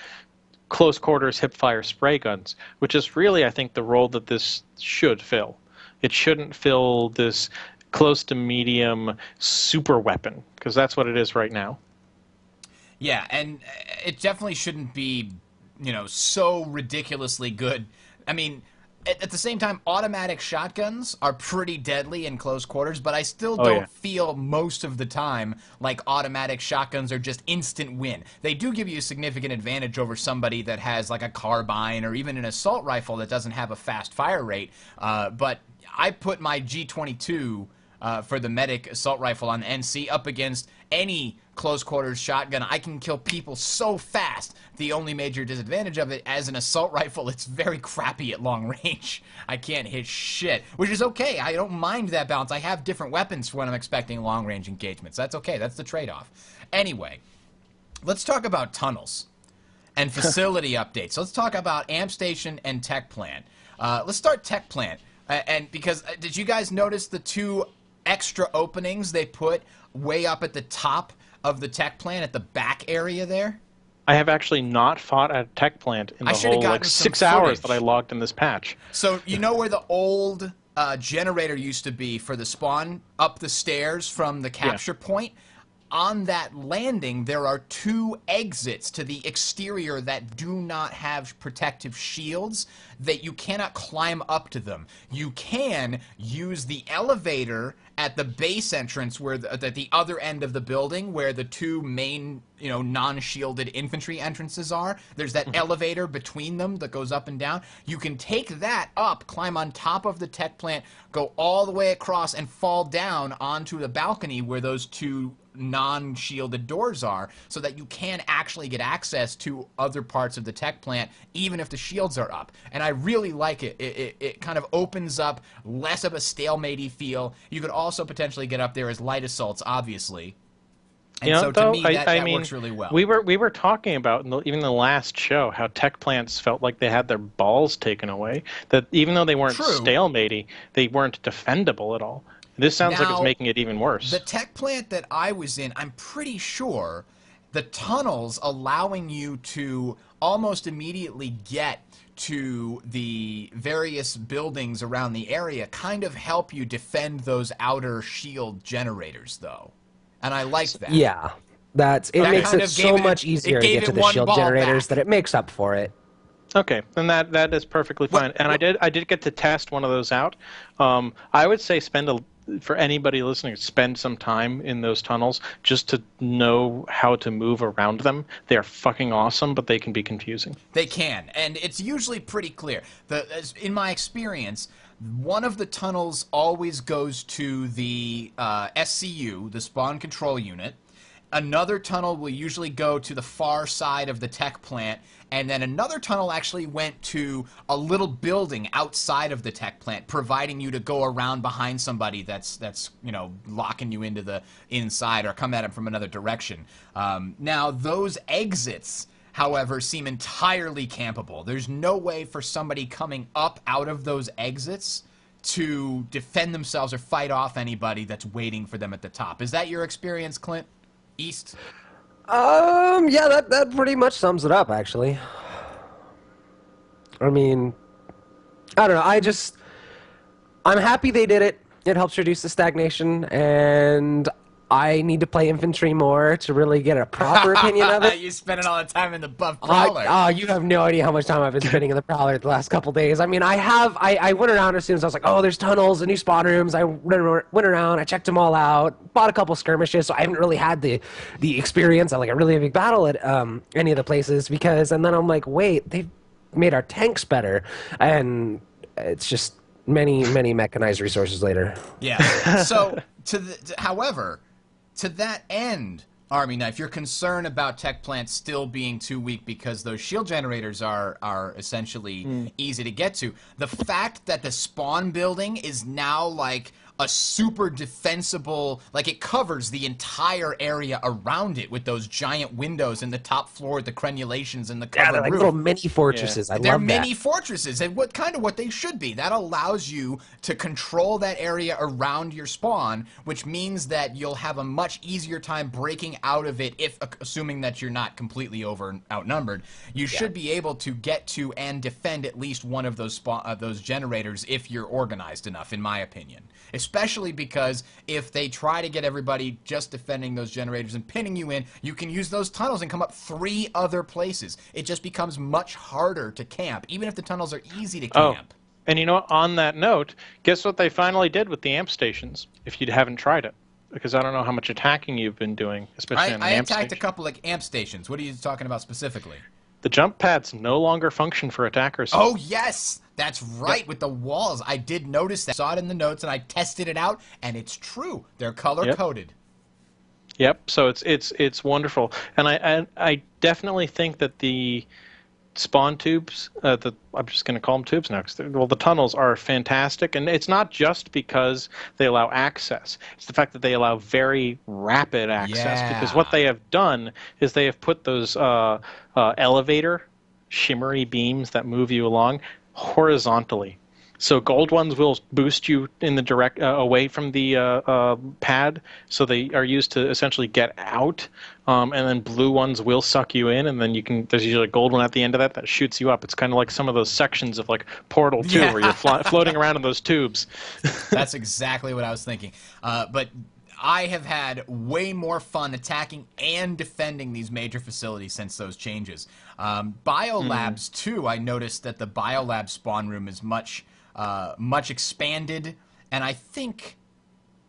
close quarters hip fire spray guns, which is really, I think, the role that this should fill. It shouldn't fill this close to medium super weapon, because that's what it is right now. Yeah, and it definitely shouldn't be, so ridiculously good. I mean, at the same time, automatic shotguns are pretty deadly in close quarters, but I still don't feel most of the time like automatic shotguns are just instant win. They do give you a significant advantage over somebody that has like a carbine or even an assault rifle that doesn't have a fast fire rate, but I put my G22 for the medic assault rifle on the NC up against any close quarters shotgun. I can kill people so fast. The only major disadvantage of it, as an assault rifle, it's very crappy at long range. I can't hit shit, which is okay. I don't mind that balance. I have different weapons for when I'm expecting long range engagements. That's okay. That's the trade-off. Anyway, let's talk about tunnels and facility updates. Let's talk about Amp Station and Tech Plant. Let's start Tech Plant. And because did you guys notice the 2 extra openings they put way up at the top of the Tech Plant at the back area there? I have actually not fought at a Tech Plant in the whole 6 hours that I logged in this patch. So you know where the old generator used to be for the spawn up the stairs from the capture point? On that landing, there are 2 exits to the exterior that do not have protective shields, that you cannot climb up to them. You can use the elevator at the base entrance where at the other end of the building where the 2 main, non-shielded infantry entrances are. There's that elevator between them that goes up and down. You can take that up, climb on top of the Tech Plant, go all the way across and fall down onto the balcony where those 2 non-shielded doors are, so that you can actually get access to other parts of the tech plant, even if the shields are up. And I really like it. It kind of opens up less of a stalemate-y feel. You could also potentially get up there as light assaults, obviously. And so to me, that works really well. We were talking about even the last show how tech plants felt like they had their balls taken away. That even though they weren't stalematy, they weren't defendable at all. This sounds like it's making it even worse. The tech plant that I was in, I'm pretty sure the tunnels allowing you to almost immediately get to the various buildings around the area kind of help you defend those outer shield generators, though. And I like that. Yeah, it makes it so much easier to get to the shield generators that it makes up for it. Okay, then that is perfectly fine. And I did get to test one of those out. I would say for anybody listening, spend some time in those tunnels just to know how to move around them. They are fucking awesome, but they can be confusing. They can, and it's usually pretty clear. In my experience, one of the tunnels always goes to the SCU, the Spawn Control Unit. Another tunnel will usually go to the far side of the tech plant, and then another tunnel actually went to a little building outside of the tech plant, providing you to go around behind somebody that's locking you into the inside or come at them from another direction. Now, those exits, however, seem entirely campable. There's no way for somebody coming up out of those exits to defend themselves or fight off anybody that's waiting for them at the top. Is that your experience, Clint? East? Yeah, that pretty much sums it up, actually. I mean, I don't know, I'm happy they did it. It helps reduce the stagnation, and I need to play infantry more to really get a proper opinion of it. You spending all the time in the buff Prowler. You have no idea how much time I've been spending in the Prowler the last couple days. I mean, I went around as soon as I was like, oh, there's tunnels and new spawn rooms. I went around, I checked them all out, bought a couple skirmishes, so I haven't really had the experience of like a really big battle at any of the places and then I'm like, wait, they've made our tanks better, and it's just many mechanized resources later. Yeah. So however, to that end, Army Knife, you're concerned about tech plants still being too weak because those shield generators are essentially easy to get to. The fact that the spawn building is now like a super defensible, like it covers the entire area around it with those giant windows in the top floor, the crenulations and the covered they're like roof. little mini fortresses. Yeah. They're mini fortresses, and what they should be. That allows you to control that area around your spawn, which means that you'll have a much easier time breaking out of it if, assuming that you're not completely outnumbered. You should be able to get to and defend at least one of those generators if you're organized enough, in my opinion. Especially because if they try to get everybody just defending those generators and pinning you in, you can use those tunnels and come up 3 other places. It just becomes much harder to camp, even if the tunnels are easy to camp. And on that note, guess what they finally did with the amp stations, if you haven't tried it? Because I don't know how much attacking you've been doing, especially on the amp I attacked station. a couple like amp stations. What are you talking about specifically? The jump pads no longer function for attackers. Oh, yes! That's right, with the walls. I did notice that. I saw it in the notes, and I tested it out, and it's true. They're color-coded. Yep, so it's wonderful. And I definitely think that the spawn tubes, I'm just going to call them tubes now, because the tunnels are fantastic. And it's not just because they allow access. It's the fact that they allow very rapid access. Yeah. Because what they have done is they have put those elevator shimmery beams that move you along horizontally. So gold ones will boost you in the direct away from the pad, so they are used to essentially get out, and then blue ones will suck you in, and then there's usually a gold one at the end of that shoots you up. It's kind of like some of those sections of like Portal 2 where you're floating around in those tubes. That's exactly what I was thinking. But I have had way more fun attacking and defending these major facilities since those changes. Biolabs, too, I noticed that the Biolab spawn room is much expanded, and I think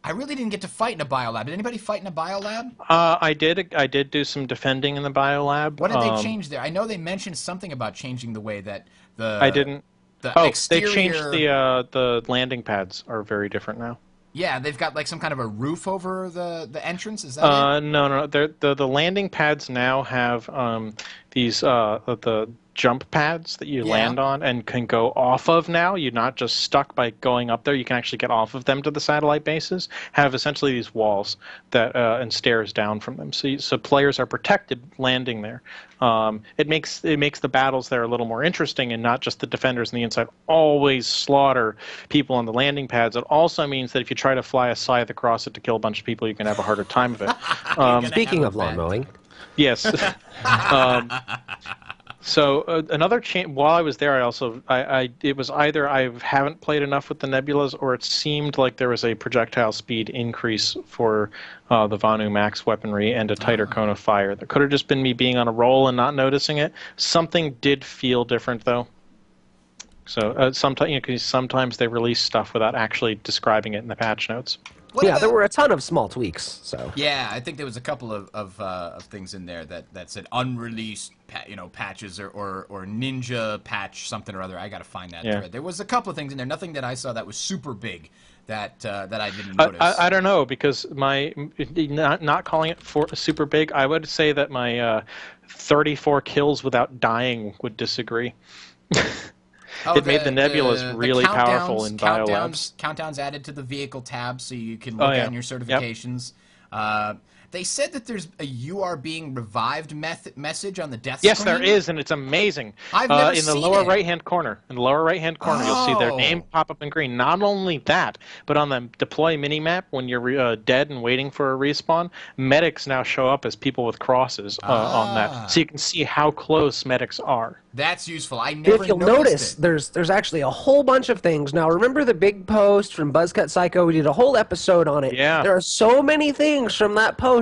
I really didn't get to fight in a Biolab. Did anybody fight in a Biolab? I did do some defending in the Biolab. What did they change there? I know they mentioned something about changing the way that the I didn't. The exterior... they changed the landing pads are very different now. Yeah, they've got like some kind of a roof over the entrance. Is that it? No. The landing pads now have these the jump pads that you Yeah. land on and can go off of now. You're not just stuck by going up there. You can actually get off of them to the satellite bases. Have essentially these walls that and stairs down from them. So players are protected landing there. It makes the battles there a little more interesting, and not just the defenders on the inside always slaughter people on the landing pads. It also means that if you try to fly a scythe across it to kill a bunch of people, you can have a harder time of it. Speaking of lawn mowing. Yes. So another change while I was there, it was either I haven't played enough with the nebulas, or it seemed like there was a projectile speed increase for the Vanu Max weaponry and a tighter cone of fire. That could have just been me being on a roll and not noticing it. Something did feel different though. So sometimes they release stuff without actually describing it in the patch notes. There were a ton of small tweaks. So yeah, I think there was a couple of things in there that said unreleased, patches or ninja patch something or other. I got to find that thread. There was a couple of things in there. Nothing that I saw that was super big that I didn't notice. I don't know, because my not calling it super big. I would say that my 34 kills without dying would disagree. It made the nebulas really powerful in biolabs. Countdowns added to the vehicle tab, so you can look on your certifications. Yep. They said that there's a "you are being revived" message on the death screen. Yes, there is, and it's amazing. I've never in the seen lower it. right-hand corner. In the lower right-hand corner, you'll see their name pop up in green. Not only that, but on the deploy minimap, when you're dead and waiting for a respawn, medics now show up as people with crosses on that, so you can see how close medics are. That's useful. I never if you'll notice, there's actually a whole bunch of things. Now, remember the big post from Buzzcut Psycho? We did a whole episode on it. Yeah. There are so many things from that post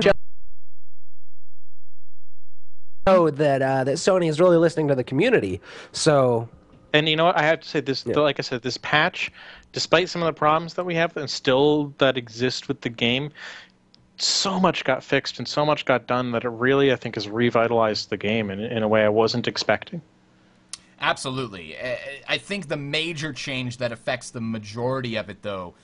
that Sony is really listening to the community. So, and you know what? I have to say this. Like I said, this patch, despite some of the problems that we have and still that exist with the game, so much got fixed and so much got done that it really, I think, has revitalized the game in a way I wasn't expecting. Absolutely. I think the major change that affects the majority of it, though,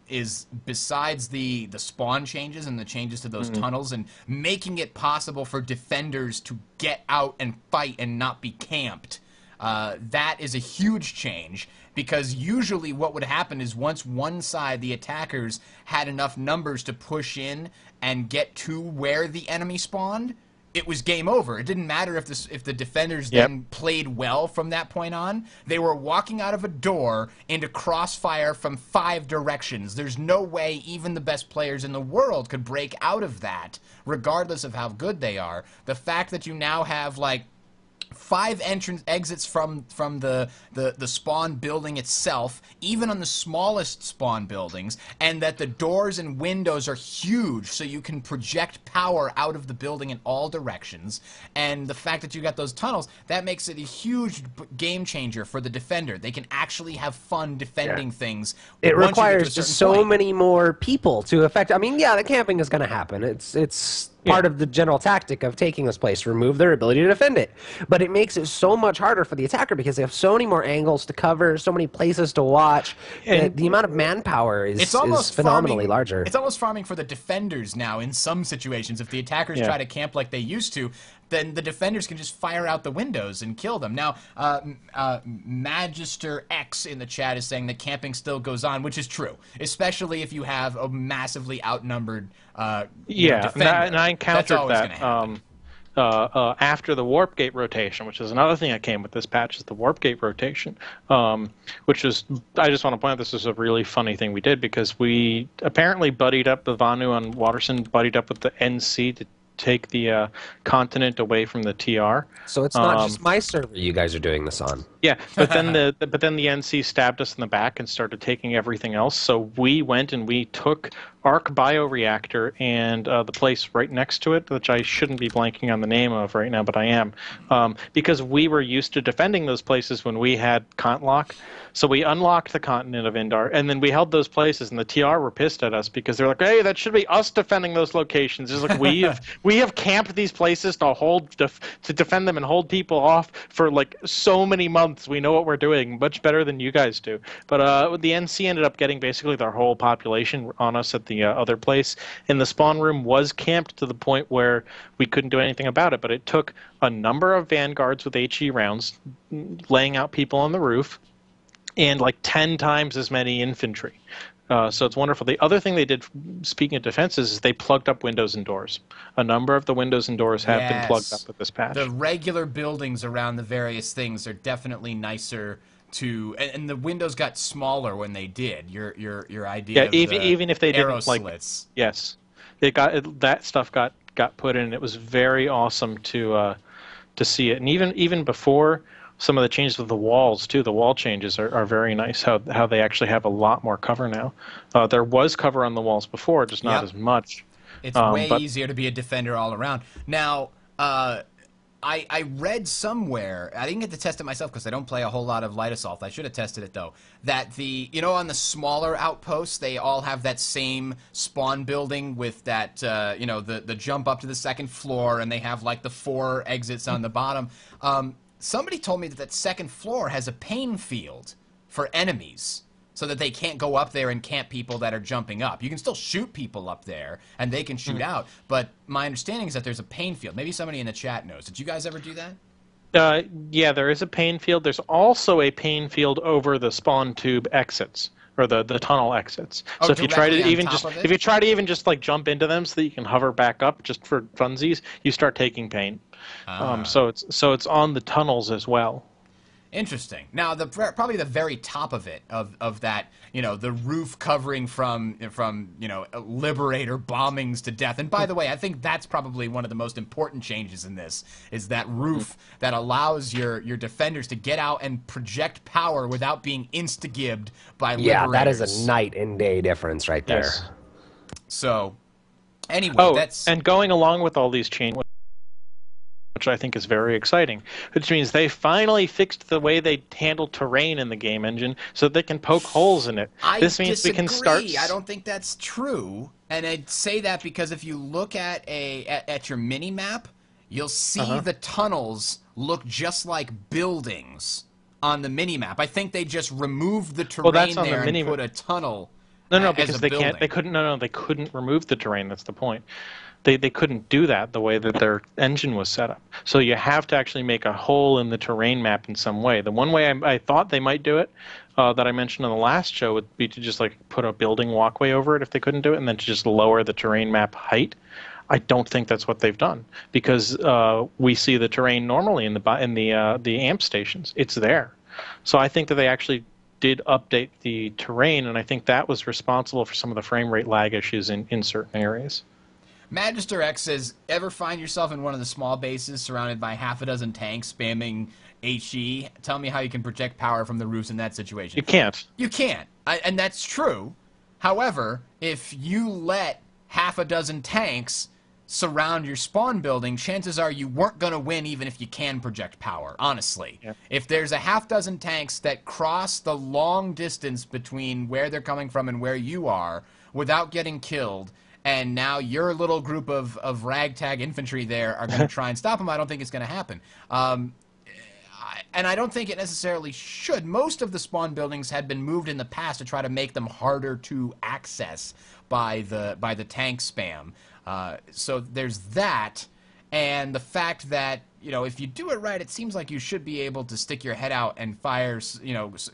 is besides the spawn changes and the changes to those tunnels and making it possible for defenders to get out and fight and not be camped. That is a huge change, because usually what would happen is once one side, the attackers, had enough numbers to push in and get to where the enemy spawned, it was game over. It didn't matter if the defenders then played well from that point on. They were walking out of a door into crossfire from 5 directions. There's no way even the best players in the world could break out of that, regardless of how good they are. The fact that you now have, like, 5 exits from the spawn building itself, even on the smallest spawn buildings, and that the doors and windows are huge, so you can project power out of the building in all directions, and the fact that you got those tunnels, that makes it a huge game changer for the defender. They can actually have fun defending things. It requires just so many more people to affect. I mean, the camping is going to happen. It's part of the general tactic of taking this place, remove their ability to defend it. But it makes it so much harder for the attacker because they have so many more angles to cover, so many places to watch. And the amount of manpower is phenomenally larger. It's almost farming for the defenders now in some situations. If the attackers try to camp like they used to, then the defenders can just fire out the windows and kill them. Now, Magister X in the chat is saying that camping still goes on, which is true, especially if you have a massively outnumbered defender. And I encountered that after the Warp Gate rotation, which is another thing that came with this patch, is the Warp Gate rotation, which is, I just want to point out, this is a really funny thing we did, because we apparently buddied up, the Vanu on Waterson buddied up with the NC to take the continent away from the TR. So it's not just my server you guys are doing this on. Yeah, but then the NC stabbed us in the back and started taking everything else. So we went and we took Arc Bioreactor and the place right next to it, which I shouldn't be blanking on the name of right now, but I am, because we were used to defending those places when we had Cont Lock. So we unlocked the continent of Indar, and then we held those places, and the TR were pissed at us because they're like, "Hey, that should be us defending those locations." It's like we have camped these places to defend them and hold people off for like so many months. months. We know what we're doing much better than you guys do. But the NC ended up getting basically their whole population on us at the other place. And the spawn room was camped to the point where we couldn't do anything about it. But it took a number of vanguards with HE rounds, laying out people on the roof, and like 10 times as many infantry. So it's wonderful. The other thing they did, speaking of defenses, is they plugged up windows and doors. A number of the windows and doors have been plugged up with this patch. The regular buildings around the various things are definitely nicer to, and the windows got smaller when they did. Your idea, of even if they arrow didn't, like, slits. yes, that stuff got put in. It was very awesome to see it, and even before. Some of the changes with the walls, too. The wall changes are very nice, how they actually have a lot more cover now. There was cover on the walls before, just not as much. It's way easier to be a defender all around. Now, I read somewhere, I didn't get to test it myself because I don't play a whole lot of Light Assault. I should have tested it, though, that on the smaller outposts, they all have that same spawn building with that, the jump up to the second floor, and they have, like, the 4 exits on the bottom. Somebody told me that second floor has a pain field for enemies so that they can't go up there and camp people that are jumping up. You can still shoot people up there, and they can shoot out, but my understanding is that there's a pain field. Maybe somebody in the chat knows. Did you guys ever do that? Yeah, there is a pain field. There's also a pain field over the spawn tube exits. Or the tunnel exits. Oh, so if you try to even just like jump into them so that you can hover back up just for funsies, you start taking pain. So it's on the tunnels as well. Interesting. Now, probably the very top of it, of that, the roof covering from Liberator bombings to death. And by the way, I think that's probably one of the most important changes in this, is that roof that allows your defenders to get out and project power without being insta-gibbed by Liberators. Yeah, that is a night and day difference right there. Yes. So, anyway, and going along with all these changes, which I think is very exciting, which means they finally fixed the way they handle terrain in the game engine so they can poke holes in it. This means we can start. I don't think that's true, and I'd say that because if you look at your mini map, you'll see the tunnels look just like buildings on the mini map. I think they just removed the terrain there and put a tunnel. No, because they can't. They couldn't. No, they couldn't remove the terrain. That's the point. They couldn't do that the way that their engine was set up. So you have to actually make a hole in the terrain map in some way. The one way I thought they might do it, that I mentioned on the last show, would be to just like put a building walkway over it if they couldn't do it, and then to just lower the terrain map height. I don't think that's what they've done, because we see the terrain normally in the amp stations. It's there. So I think that they actually did update the terrain, and I think that was responsible for some of the frame rate lag issues in certain areas. Magister X says, ever find yourself in one of the small bases surrounded by half a dozen tanks spamming HE? Tell me how you can project power from the roofs in that situation. You can't. You can't. And that's true. However, if you let half a dozen tanks surround your spawn building, chances are you weren't going to win even if you can project power, honestly. Yeah. If there's a half dozen tanks that cross the long distance between where they're coming from and where you are without getting killed, and now your little group of ragtag infantry there are going to try and stop them, I don't think it's going to happen. And I don't think it necessarily should. Most of the spawn buildings had been moved in the past to try to make them harder to access by the tank spam. So there's that, and the fact that, if you do it right, it seems like you should be able to stick your head out and fire,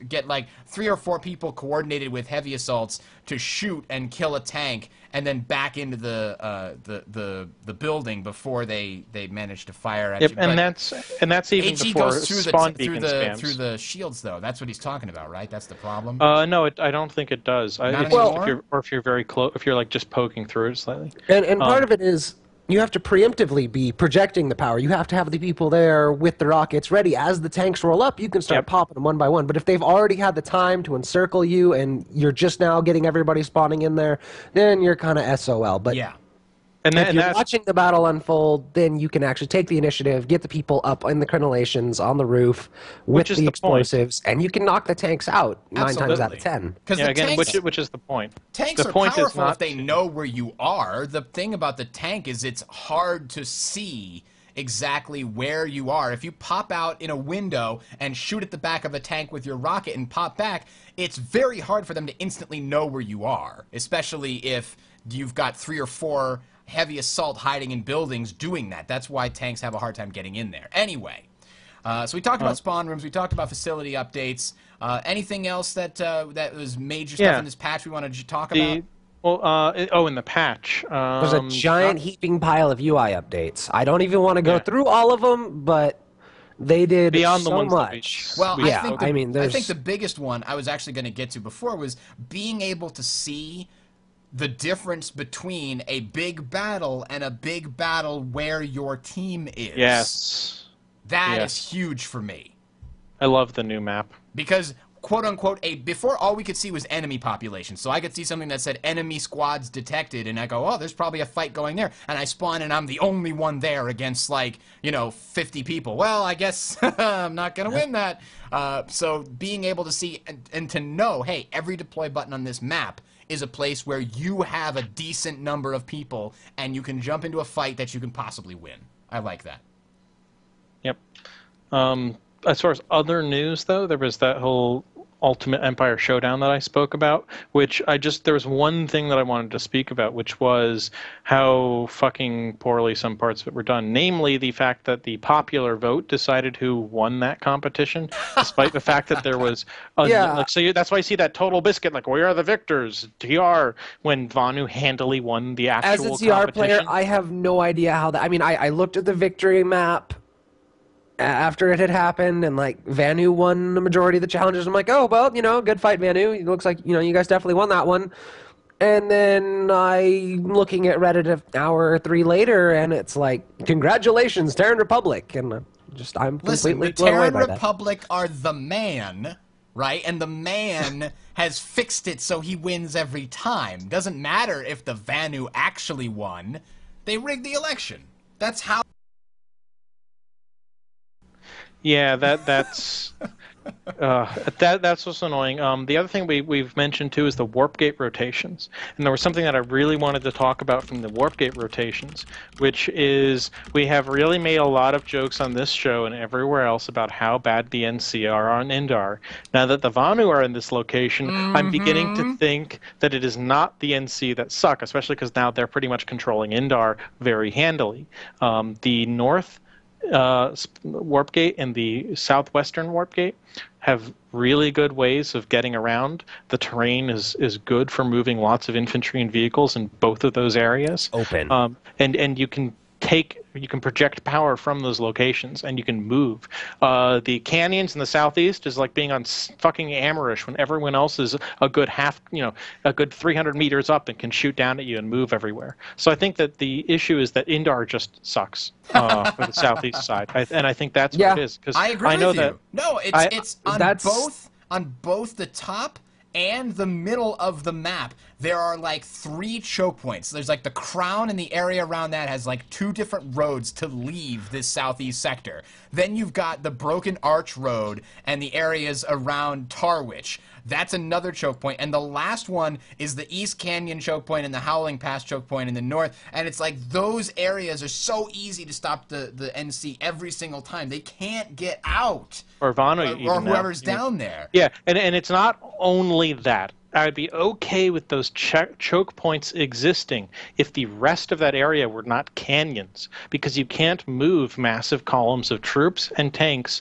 get like 3 or 4 people coordinated with heavy assaults to shoot and kill a tank, and then back into the building before they manage to fire at you. And that's even HE before goes spawn beacon spams. through the shields, though. That's what he's talking about, right? That's the problem. No, I don't think it does. If you're very close, if you're like just poking through it slightly. And part of it is, you have to preemptively be projecting the power. You have to have the people there with the rockets ready. As the tanks roll up, you can start popping them one by one. But if they've already had the time to encircle you and you're just now getting everybody spawning in there, then you're kind of SOL. But yeah. If you're watching the battle unfold, then you can actually take the initiative, get the people up in the crenellations on the roof with the explosives, and you can knock the tanks out 9 times out of 10. Which is the point. Tanks are powerful if they know where you are. The thing about the tank is it's hard to see exactly where you are. If you pop out in a window and shoot at the back of a tank with your rocket and pop back, it's very hard for them to instantly know where you are, especially if you've got 3 or 4 heavy assault hiding in buildings doing that. That's why tanks have a hard time getting in there. Anyway, so we talked about spawn rooms, we talked about facility updates. Anything else that was major stuff in this patch we wanted to talk about? Well, in the patch. There's a giant heaping pile of UI updates. I don't even want to go through all of them, but they did beyond so the ones much. Well, yeah, I think the biggest one I was actually going to get to before was being able to see the difference between a big battle and a big battle where your team is. Yes. That is huge for me. I love the new map. Because, quote-unquote, before all we could see was enemy population. So I could see something that said enemy squads detected, and I go, oh, there's probably a fight going there. And I spawn, and I'm the only one there against, like, 50 people. Well, I guess I'm not going to win that. So being able to see and to know, hey, every deploy button on this map is a place where you have a decent number of people, and you can jump into a fight that you can possibly win. I like that. Yep. As far as other news, though, there was that whole Ultimate Empire Showdown that I spoke about, which there was one thing that I wanted to speak about, which was how fucking poorly some parts of it were done. Namely, the fact that the popular vote decided who won that competition, despite the fact that there was... that's why you see that Total Biscuit, like, we are the victors, TR, when Vanu handily won the actual competition. As a TR player, I have no idea how that... I mean, I looked at the victory map after it had happened, and like Vanu won the majority of the challenges. I'm like, oh well, good fight, Vanu. It looks like you guys definitely won that one. And then I'm looking at Reddit an hour or 3 later, and it's like, congratulations, Terran Republic, and I'm completely blown away by that. The Terran Republic are the man, right? And the man has fixed it so he wins every time. Doesn't matter if the Vanu actually won; they rigged the election. That's how. Yeah, that's that's what's annoying. The other thing we've mentioned too is the warp gate rotations, and there was something that I really wanted to talk about from the warp gate rotations, which is we have really made a lot of jokes on this show and everywhere else about how bad the NC are on Indar. Now that the Vanu are in this location, I'm beginning to think that it is not the NC that suck, especially because now they're pretty much controlling Indar very handily. The north warp gate and the southwestern warp gate have really good ways of getting around. The terrain is good for moving lots of infantry and vehicles in both of those areas. Open. And you can project power from those locations, and you can move. The canyons in the southeast is like being on fucking Amarish when everyone else is a good a good 300 meters up and can shoot down at you and move everywhere. So I think that the issue is that Indar just sucks for the southeast side, and I think that's what it is. Because I agree with you. No, it's on both the top and the middle of the map. There are like 3 choke points. There's like the crown, and the area around that has like 2 different roads to leave this southeast sector. Then you've got the Broken Arch Road and the areas around Tarwich. That's another choke point. And the last one is the East Canyon choke point and the Howling Pass choke point in the north. And it's like those areas are so easy to stop the NC every single time. They can't get out. Or Vanu, or whoever's down there. Yeah, and it's not only that. I'd be okay with those choke points existing if the rest of that area were not canyons, because you can't move massive columns of troops and tanks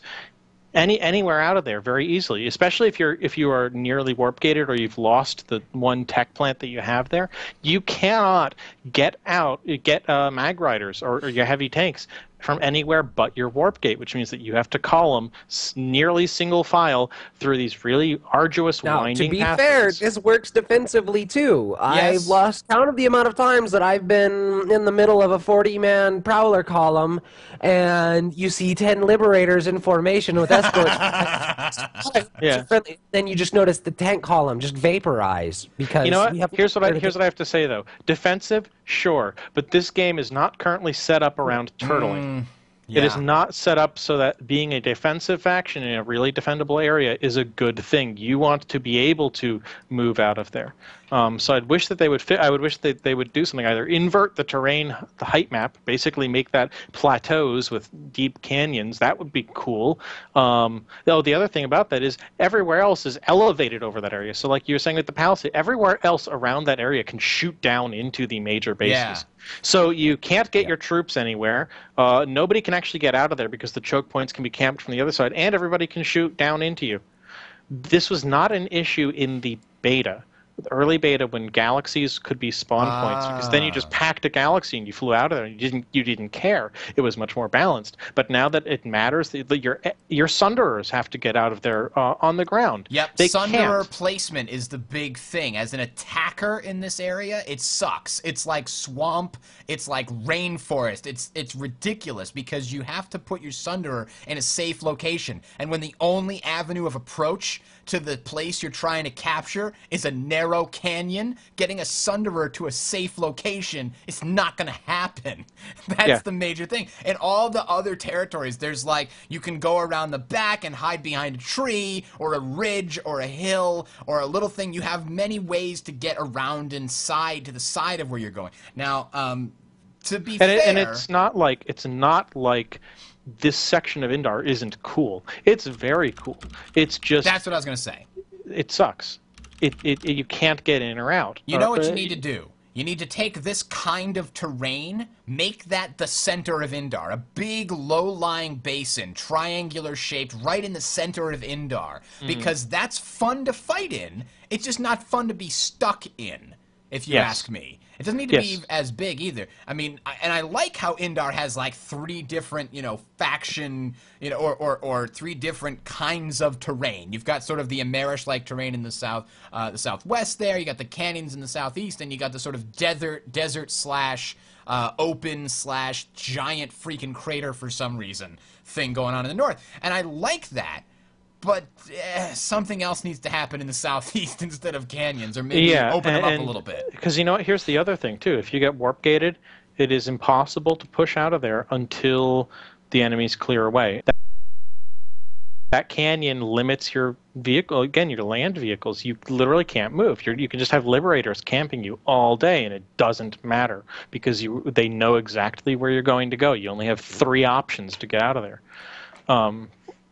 anywhere out of there very easily, especially if you are nearly warp gated or you've lost the one tech plant that you have there. You cannot get mag riders or your heavy tanks from anywhere but your warp gate, which means that you have to call them nearly single file through these really arduous winding pathways. To be fair, this works defensively too. Yes. I've lost count of the amount of times that I've been in the middle of a 40-man Prowler column, and you see 10 Liberators in formation with escorts. Then you just notice the tank column just vaporize because you know what? Here's what I have to say though. Defensive, sure, but this game is not currently set up around turtling. It is Yeah. not set up so that being a defensive faction in a really defendable area is a good thing. You want to be able to move out of there. So I'd wish that they would fit. I would wish that they would do something, either invert the terrain, the height map, basically make that plateaus with deep canyons. That would be cool. Though the other thing about that is everywhere else is elevated over that area. So like you were saying with the palisade, everywhere else around that area can shoot down into the major bases. Yeah. So you can't get your troops anywhere. Nobody can actually get out of there because the choke points can be camped from the other side, and everybody can shoot down into you. This was not an issue in the beta. The early beta, when galaxies could be spawn points, because then you just packed a galaxy and you flew out of there and you didn't care. It was much more balanced. But now that it matters, your Sunderers have to get out of there on the ground. Yep, They Sunderer can't. placement is the big thing. As an attacker in this area, it sucks. It's like swamp, it's like rainforest. It's ridiculous because you have to put your Sunderer in a safe location. And when the only avenue of approach to the place you're trying to capture is a narrow canyon, getting a Sunderer to a safe location is not going to happen. That's the major thing. In all the other territories, there's like, you can go around the back and hide behind a tree or a ridge or a hill or a little thing. You have many ways to get around inside to the side of where you're going. Now, to be fair... And it's not like this section of Indar isn't cool. It's very cool. It's just... That's what I was going to say. It sucks. You can't get in or out. You know what you need to do? You need to take this kind of terrain, make that the center of Indar, a big low-lying basin, triangular shaped, right in the center of Indar, because that's fun to fight in. It's just not fun to be stuck in, if you ask me. It doesn't need to be as big either. I mean, and I like how Indar has like 3 different, faction, or 3 different kinds of terrain. You've got sort of the Amerish-like terrain in the southwest there. You got the canyons in the southeast, and you got the sort of desert slash open slash giant freaking crater for some reason thing going on in the north. And I like that. But something else needs to happen in the southeast instead of canyons, or maybe open them up a little bit. Because you know what? Here's the other thing, too. If you get warp gated, it is impossible to push out of there until the enemies clear away. That canyon limits your vehicle, again, your land vehicles. You literally can't move. You can just have liberators camping you all day, and it doesn't matter because they know exactly where you're going to go. You only have 3 options to get out of there.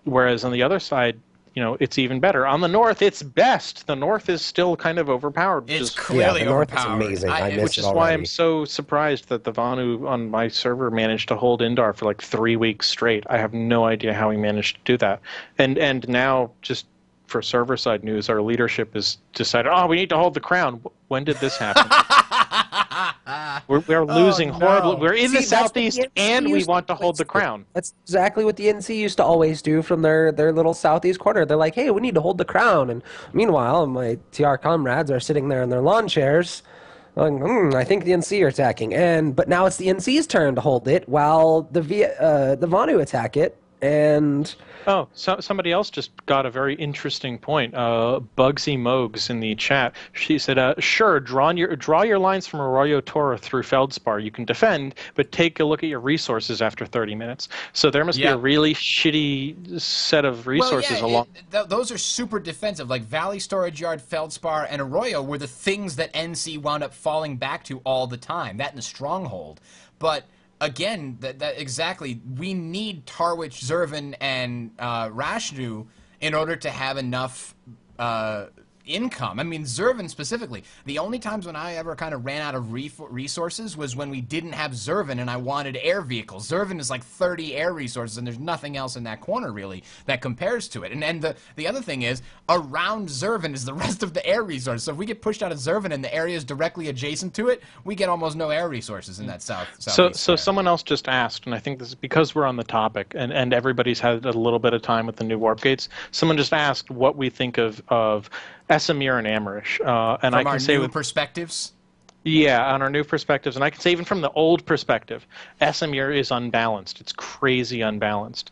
Whereas on the other side, it's even better. On the north, it's best. The north is still kind of overpowered. It's clearly the north overpowered. is amazing. I miss Which is it why already. I'm so surprised that the Vanu on my server managed to hold Indar for like 3 weeks straight. I have no idea how he managed to do that. And now, just for server-side news, our leadership has decided, we need to hold the crown. When did this happen? We're losing horribly. We're in the southeast, and we want to hold the crown. That's exactly what the NC used to always do from their little southeast corner. They're like, hey, we need to hold the crown. And meanwhile, my TR comrades are sitting there in their lawn chairs. Like, I think the NC are attacking. But now it's the NC's turn to hold it while the Vanu attack it. And so somebody else just got a very interesting point. Bugsy Mogs in the chat. She said, "Sure, draw your lines from Arroyo Toro through Feldspar. You can defend, but take a look at your resources after 30 minutes." So there must be a really shitty set of resources along. Those are super defensive. Like Valley Storage Yard, Feldspar, and Arroyo were the things that NC wound up falling back to all the time. That and the Stronghold, but. Again, that exactly. We need Tarwich, Zervin, and Rashnu in order to have enough income. I mean, Zervin specifically. The only times when I ever kind of ran out of resources was when we didn't have Zervin and I wanted air vehicles. Zervin is like 30 air resources, and there's nothing else in that corner, really, that compares to it. And the other thing is, around Zervin is the rest of the air resources. So if we get pushed out of Zervin and the area is directly adjacent to it, we get almost no air resources in that southeast So someone else just asked, and I think this is because we're on the topic, and everybody's had a little bit of time with the new warp gates. Someone just asked what we think of Esamir and Amarish, and From I can our say new with perspectives. Yeah, on our new perspectives, and I can say even from the old perspective, Esamir is unbalanced. It's crazy unbalanced,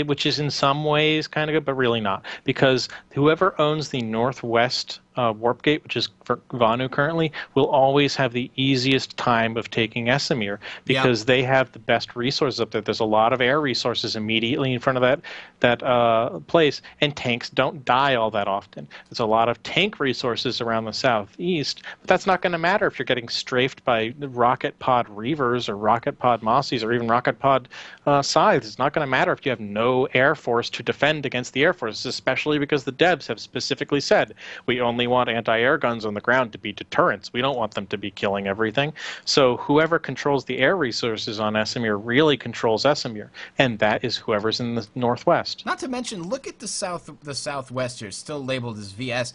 which is in some ways kind of good, but really not, because whoever owns the northwest Warp Gate, which is for Vanu currently, will always have the easiest time of taking Esamir because they have the best resources up there. There's a lot of air resources immediately in front of that place, and tanks don't die all that often. There's a lot of tank resources around the southeast, but that's not going to matter if you're getting strafed by rocket pod Reavers or rocket pod Mossies or even rocket pod Scythes. It's not going to matter if you have no air force to defend against the air force, especially because the devs have specifically said we only want anti-air guns on the ground to be deterrents. We don't want them to be killing everything. So whoever controls the air resources on Esamir really controls Esamir, and that is whoever's in the northwest. Not to mention, look at the southwest here, still labeled as VS.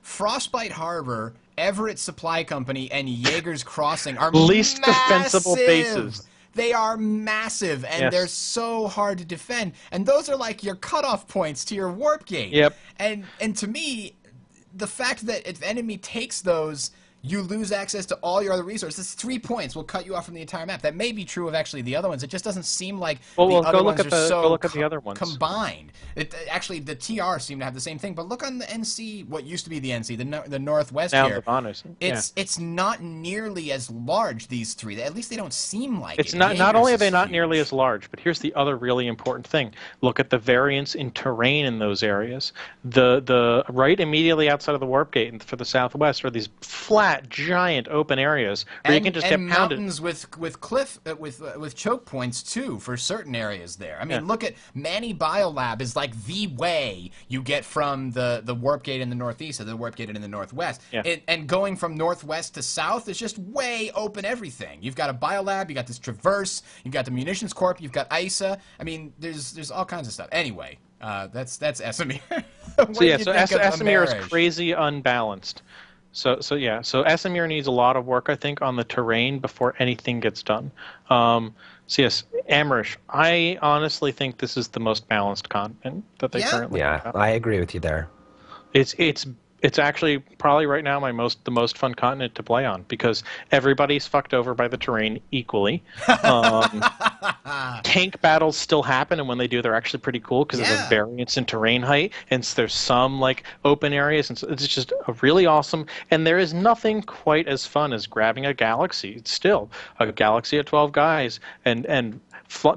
Frostbite Harbor, Everett Supply Company, and Jaeger's Crossing are least massive. defensible bases. They are massive, and they're so hard to defend. And those are like your cutoff points to your warp gate. Yep. And to me, the fact that if the enemy takes those, you lose access to all your other resources. 3 points will cut you off from the entire map. That may be true of actually the other ones. It just doesn't seem like the other ones are so go look at the other ones combined. Actually, the TR seem to have the same thing. But look on the NC, what used to be the NC, the Northwest now here. The Bonus. It's not nearly as large, these three. At least they don't seem like it's it. Not only are they not huge. nearly as large, but here's the other really important thing. Look at the variance in terrain in those areas. The right immediately outside of the warp gate for the southwest are these flat, giant open areas where you can just get pounded. Mountains with cliff with choke points too for certain areas there. I mean, look at Manny Biolab is like the way you get from the warp gate in the northeast to the warp gate in the northwest. And going from northwest to south is just way open everything. You've got a Biolab, you got this Traverse, you've got the Munitions Corp, you've got ISA. I mean, there's all kinds of stuff. Anyway, that's Esamir. So Esamir is crazy unbalanced. So Esamir needs a lot of work, I think, on the terrain before anything gets done. Amerish, I honestly think this is the most balanced continent that they currently have. Yeah, I agree with you there. It's actually probably right now the most fun continent to play on because everybody's fucked over by the terrain equally. Tank battles still happen, and when they do, they're actually pretty cool because of the variance in terrain height, and there's some like open areas, and so it's just really awesome. And there is nothing quite as fun as grabbing a galaxy. It's still a galaxy of 12 guys and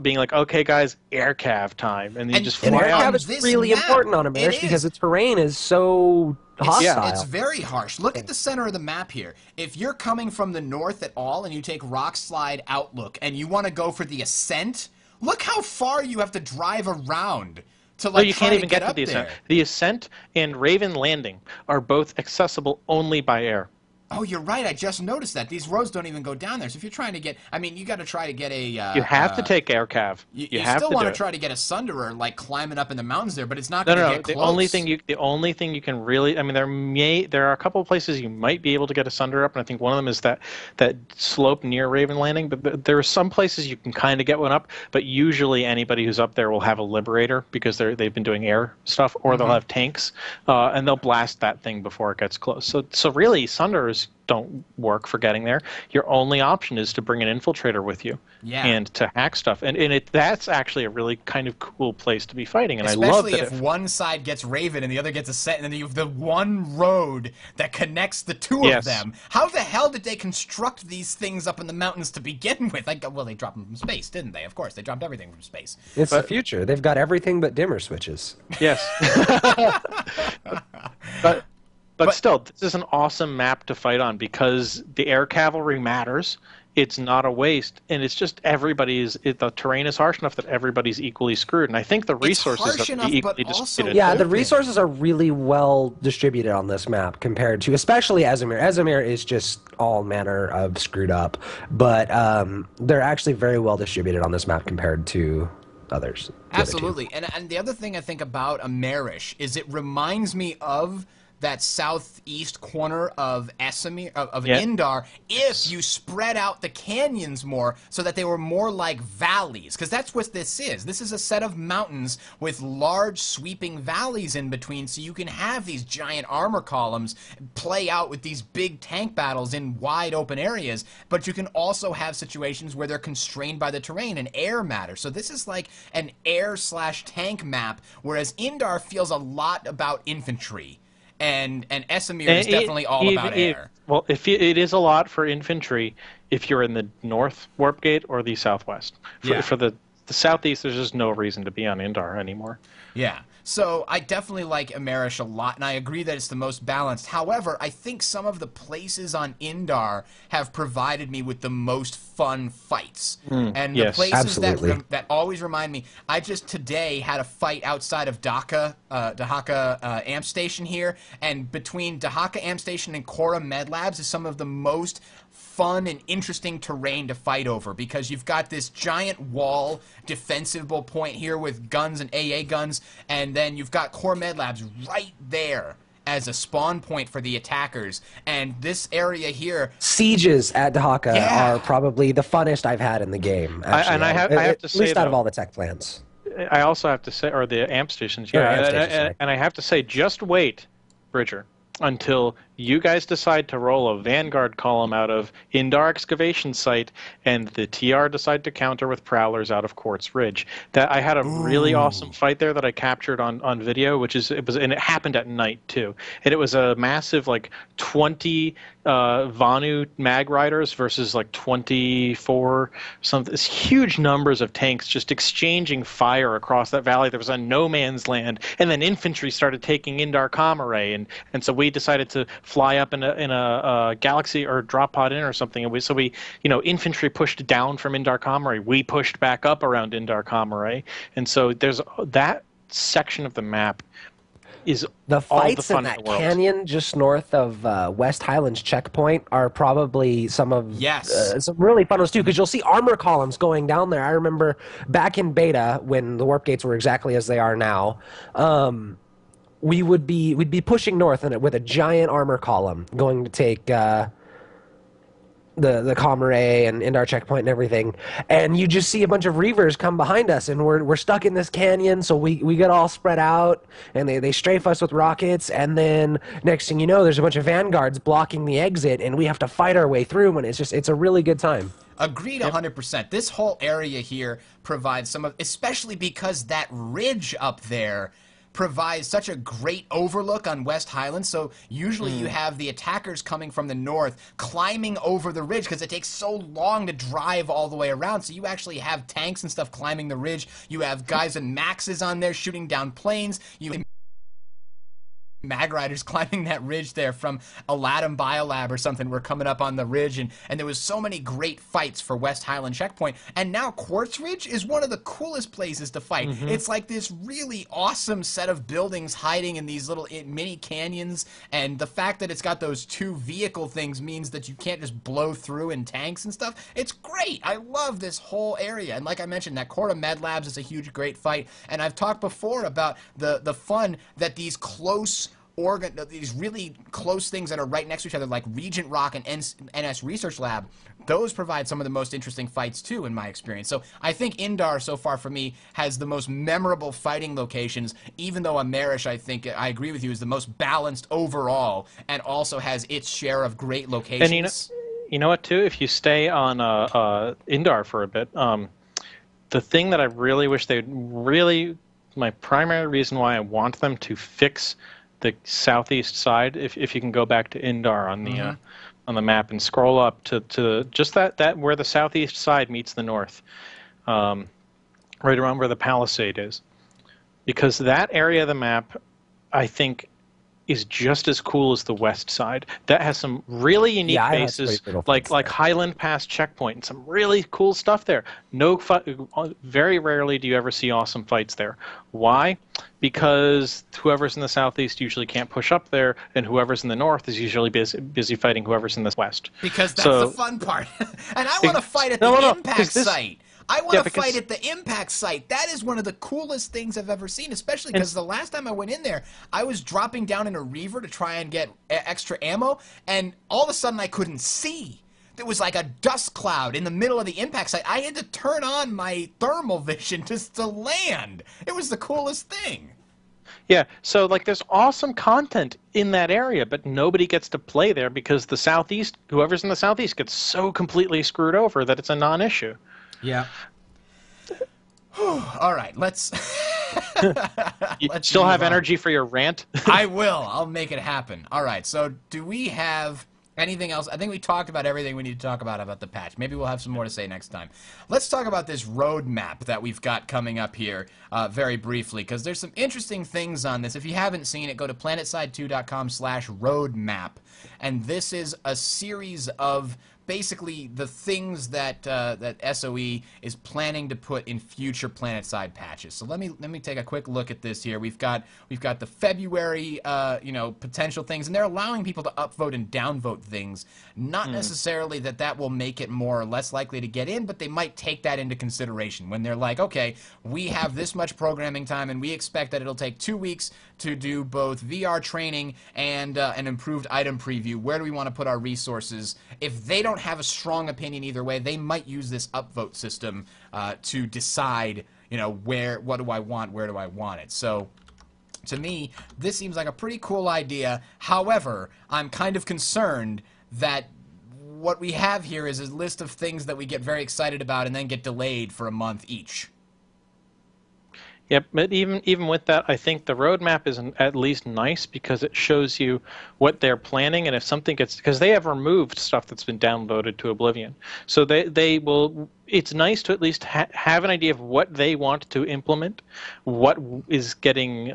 being like, okay, guys, air cav time, and you just fly out. Air cav is really important on Amerish because the terrain is so hostile. It's very harsh. Look at the center of the map here. If you're coming from the north at all and you take Rock Slide Outlook and you want to go for the ascent, look how far you have to drive around to like. You can't even get to the ascent. The ascent and Raven Landing are both accessible only by air. Oh, you're right. I just noticed that. These roads don't even go down there. So if you're trying to get... I mean, you got to try to get a... you have to take air cav. You still want to try to get a Sunderer, like, climbing up in the mountains there, but it's not going to get close. The only thing you can really... I mean, there are a couple of places you might be able to get a Sunderer up, and I think one of them is that slope near Raven Landing, but there are some places you can kind of get one up, but usually anybody who's up there will have a Liberator because they've been doing air stuff, or they'll have tanks, and they'll blast that thing before it gets close. So really, Sunderers don't work for getting there. Your only option is to bring an infiltrator with you and to hack stuff. And that's actually a really kind of cool place to be fighting. And especially I love that if one side gets Raven and the other gets a set, and then you have the one road that connects the two of them. How the hell did they construct these things up in the mountains to begin with? Well, they dropped them from space, didn't they? Of course, they dropped everything from space. It's the future. They've got everything but dimmer switches. Yes. But still, this is an awesome map to fight on because the air cavalry matters. It's not a waste, and it's just the terrain is harsh enough that everybody's equally screwed. And I think the resources are equally distributed. Yeah, the resources are really well distributed on this map compared to, especially Esamir. Esamir is just all manner of screwed up, but they're actually very well distributed on this map compared to others. Absolutely. And the other thing I think about Amerish is it reminds me of that southeast corner of Esamir, of Indar, if you spread out the canyons more so that they were more like valleys, because that's what this is. This is a set of mountains with large sweeping valleys in between, so you can have these giant armor columns play out with these big tank battles in wide open areas, but you can also have situations where they're constrained by the terrain and air matters. So this is like an air/tank map, whereas Indar feels a lot about infantry. and Esamir is definitely all about air. Well, it is a lot for infantry if you're in the north warp gate or the southwest. For the southeast, there's just no reason to be on Indar anymore. Yeah. So I definitely like Amerish a lot, and I agree that it's the most balanced. However, I think some of the places on Indar have provided me with the most fun fights. And the places that always remind me, I just today had a fight outside of Dahaka Amp Station here, and between Dahaka Amp Station and Korra Med Labs is some of the most fun and interesting terrain to fight over, because you've got this giant wall defensible point here with guns and AA guns, and then you've got Core Med Labs right there as a spawn point for the attackers. And this area here, sieges at Dahaka are probably the funnest I've had in the game. Actually, I have to say, at least out of all the tech plans. I also have to say, or the amp stations, and I have to say, just wait, Bridger, until you guys decide to roll a Vanguard column out of Indar Excavation Site and the TR decide to counter with Prowlers out of Quartz Ridge. That I had a really awesome fight there that I captured on video, and it happened at night too. And it was a massive 20 Vanu Mag Riders versus 24 something. It's huge numbers of tanks just exchanging fire across that valley. There was a no man's land, and then infantry started taking Indar Comare, and so we decided to fly up in a galaxy or drop pod in or something, and we infantry pushed down from Indar Comare. We pushed back up around Indar Comare, and so there's that section of the map is the all the fights fun in that in the world. canyon just north of West Highlands checkpoint are probably some of some really fun ones too, because you'll see armor columns going down there. I remember back in beta when the warp gates were exactly as they are now. We'd be pushing north in it with a giant armor column going to take the Comare and Indar checkpoint and everything, and you just see a bunch of Reavers come behind us, and we're stuck in this canyon, so we get all spread out, and they strafe us with rockets, and then next thing you know, there's a bunch of Vanguards blocking the exit, and we have to fight our way through, and it's a really good time. Agreed 100%. This whole area here provides some of, especially because that ridge up there provides such a great overlook on West Highlands. So usually you have the attackers coming from the north climbing over the ridge because it takes so long to drive all the way around. So you actually have tanks and stuff climbing the ridge. You have guys and Maxes on there shooting down planes. You have Mag Riders climbing that ridge there from Aladdin Biolab or something. We're coming up on the ridge, and there was so many great fights for West Highland Checkpoint. And now Quartz Ridge is one of the coolest places to fight. It's like this really awesome set of buildings hiding in these little mini canyons, and the fact that it's got those two vehicle things means that you can't just blow through in tanks and stuff. It's great. I love this whole area. And like I mentioned, that Korra Med Labs is a huge, great fight. And I've talked before about the fun that these these really close things that are right next to each other, like Regent Rock and NS Research Lab, those provide some of the most interesting fights too, in my experience. So I think Indar, so far for me, has the most memorable fighting locations, even though Amerish, I think, I agree with you, is the most balanced overall, and also has its share of great locations. And you know what, too? If you stay on Indar for a bit, the thing that I really wish my primary reason why I want them to fix the southeast side, if you can go back to Indar on the map and scroll up to just that where the southeast side meets the north, right around where the palisade is, because that area of the map, I think, is just as cool as the west side. That has some really unique bases, like Highland Pass Checkpoint, and some really cool stuff there. Very rarely do you ever see awesome fights there. Why? Because whoever's in the southeast usually can't push up there, and whoever's in the north is usually busy fighting whoever's in the west. Because that's the fun part. And I want to fight at the impact site. I want to fight at the impact site. That is one of the coolest things I've ever seen, especially because the last time I went in there, I was dropping down in a Reaver to try and get extra ammo, and all of a sudden I couldn't see. There was like a dust cloud in the middle of the impact site. I had to turn on my thermal vision just to land. It was the coolest thing. Yeah, so there's awesome content in that area, but nobody gets to play there because the southeast, whoever's in the southeast, gets so completely screwed over that it's a non-issue. Yeah. All right, let's You Let's still move have on. energy for your rant? I will. I'll make it happen. All right. So, do we have anything else? I think we talked about everything we need to talk about the patch. Maybe we'll have some more to say next time. Let's talk about this roadmap that we've got coming up here very briefly, because there's some interesting things on this. If you haven't seen it, go to planetside2.com/roadmap, and this is a series of basically the things that that SOE is planning to put in future PlanetSide patches. So let me take a quick look at this here. We've got the February potential things, and they're allowing people to upvote and downvote things. Not necessarily that will make it more or less likely to get in, but they might take that into consideration when they're like, okay, we have this much programming time, and we expect that it'll take 2 weeks to do both VR training and an improved item preview. Where do we want to put our resources? If they don't have a strong opinion either way, they might use this upvote system to decide, what do I want, where do I want it. So to me, this seems like a pretty cool idea. However, I'm kind of concerned that what we have here is a list of things that we get very excited about and then get delayed for a month each. Yep, but even with that, I think the roadmap is at least nice because it shows you what they're planning, and if something gets, because they have removed stuff that's been downvoted to oblivion, so they will. It's nice to at least have an idea of what they want to implement, what is getting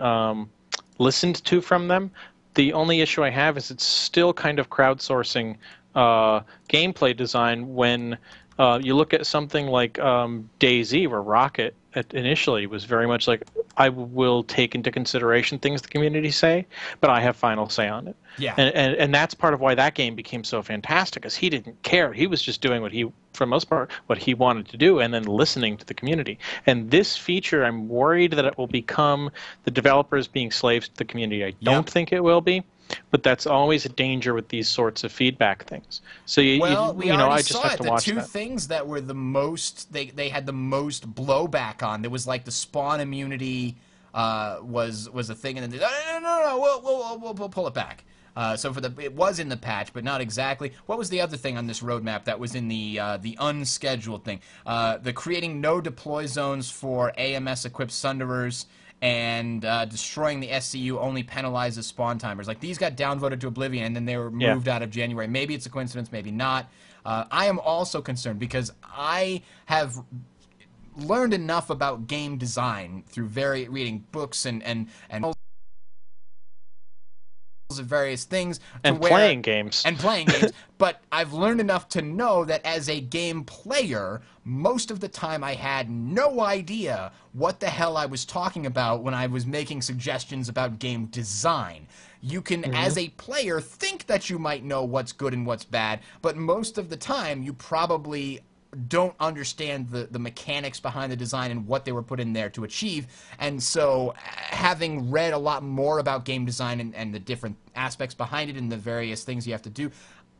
listened to from them. The only issue I have is it's still kind of crowdsourcing gameplay design when you look at something like DayZ, where Rocket initially was very much like, I will take into consideration things the community say, but I have final say on it. Yeah. And that's part of why that game became so fantastic, is he didn't care. He was just doing what he, for the most part, what he wanted to do, and then listening to the community. And this feature, I'm worried that it will become the developers being slaves to the community. I don't think it will be. But that's always a danger with these sorts of feedback things. So we I just saw have it. to The watch two that. things that were the most they had the most blowback on. There was like the spawn immunity was a thing, and then no, we'll pull it back. So it was in the patch, but not exactly. What was the other thing on this roadmap that was in the unscheduled thing? The creating no deploy zones for AMS equipped Sunderers. And destroying the SCU only penalizes spawn timers. Like, these got downvoted to oblivion, and then they were moved out of January. Maybe it's a coincidence, maybe not. I am also concerned because I have learned enough about game design through reading books and of various things Playing games. But I've learned enough to know that as a game player, most of the time I had no idea what the hell I was talking about when I was making suggestions about game design. You can, as a player, think that you might know what's good and what's bad, but most of the time you probably don't understand the mechanics behind the design and what they were put in there to achieve. And so having read a lot more about game design and the different aspects behind it and the various things you have to do,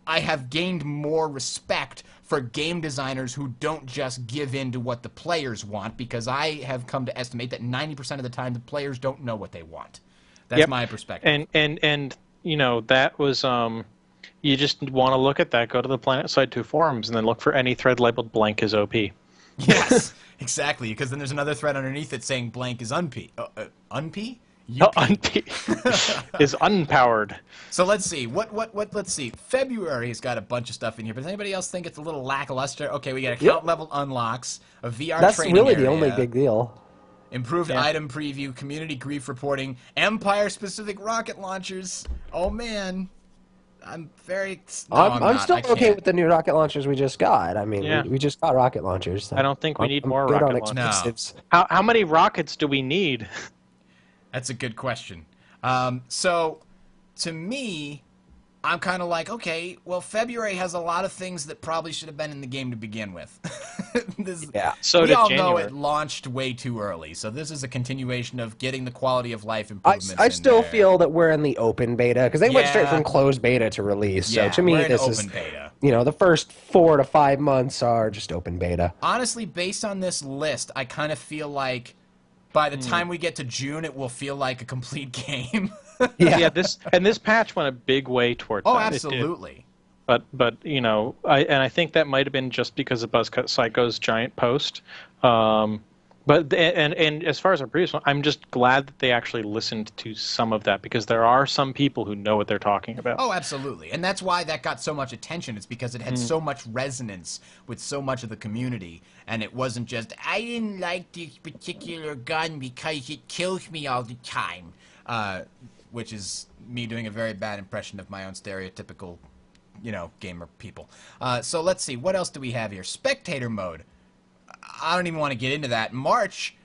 I have gained more respect for game designers who don't just give in to what the players want, because I have come to estimate that 90% of the time the players don't know what they want. That's my perspective. And that was you just want to look at that, go to the PlanetSide 2 forums, and then look for any thread labeled blank is OP. Yes, exactly, because then there's another thread underneath it saying blank is unp. Unp? Unp is unpowered. So let's see. Let's see. February has got a bunch of stuff in here, but does anybody else think it's a little lackluster? Okay, we got account level unlocks, a VR That's training really area, the only big deal. improved item preview, community grief reporting, Empire-specific rocket launchers. Oh, man. I'm very... No, I'm still okay with the new rocket launchers we just got. I mean, we just got rocket launchers. So I don't think we need more good rocket on launchers. explosives. How many rockets do we need? That's a good question. So, to me, I'm kind of like, okay, well, February has a lot of things that probably should have been in the game to begin with. So we all know January. it launched way too early, so this is a continuation of getting the quality of life improvements. I still there. feel that we're in the open beta, because they went straight Yeah. from closed beta to release. Yeah, so to me, we're in this open is beta. the first 4 to 5 months are just open beta. Honestly, based on this list, I kind of feel like by the time we get to June, it will feel like a complete game. Yeah, this patch went a big way towards Oh, that. absolutely. But I think that might have been just because of Buzzcut Psycho's giant post. But and as far as our previous one, I'm just glad that they actually listened to some of that, because there are some people who know what they're talking about. Oh, absolutely. And that's why that got so much attention. It's because it had so much resonance with so much of the community. And it wasn't just, I didn't like this particular gun because it kills me all the time. Which is me doing a very bad impression of my own stereotypical, gamer people. So let's see. What else do we have here? Spectator mode. I don't even want to get into that. March,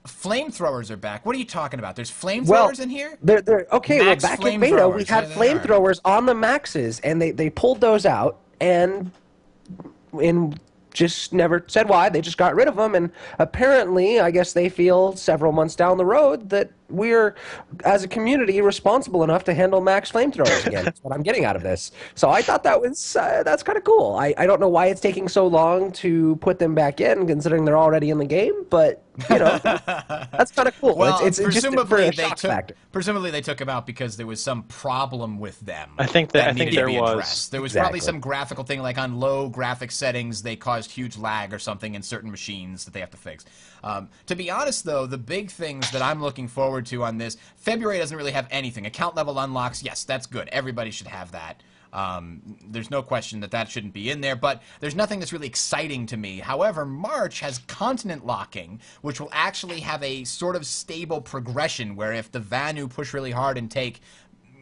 flamethrowers are back. What are you talking about? There's flamethrowers in here? They're okay. Max Back in beta, we had flamethrowers. Yeah, they are. flamethrowers on the Maxes, and they pulled those out and just never said why. They just got rid of them, and apparently, I guess they feel several months down the road that we're, as a community, responsible enough to handle max flamethrowers again. That's what I'm getting out of this. So I thought that was that's kind of cool. I don't know why it's taking so long to put them back in, considering they're already in the game, but that's kind of cool. Well, it's just for presumably a shock factor. Presumably they took them out because there was some problem with them. I think needed to there be was. addressed. There was probably some graphical thing, like on low graphic settings, they caused huge lag or something in certain machines that they have to fix. To be honest, though, the big things that I'm looking forward to on this, February doesn't really have anything. Account level unlocks, yes, that's good. Everybody should have that. There's no question that shouldn't be in there, but there's nothing that's really exciting to me. However, March has continent locking, which will actually have a sort of stable progression where if the Vanu push really hard and take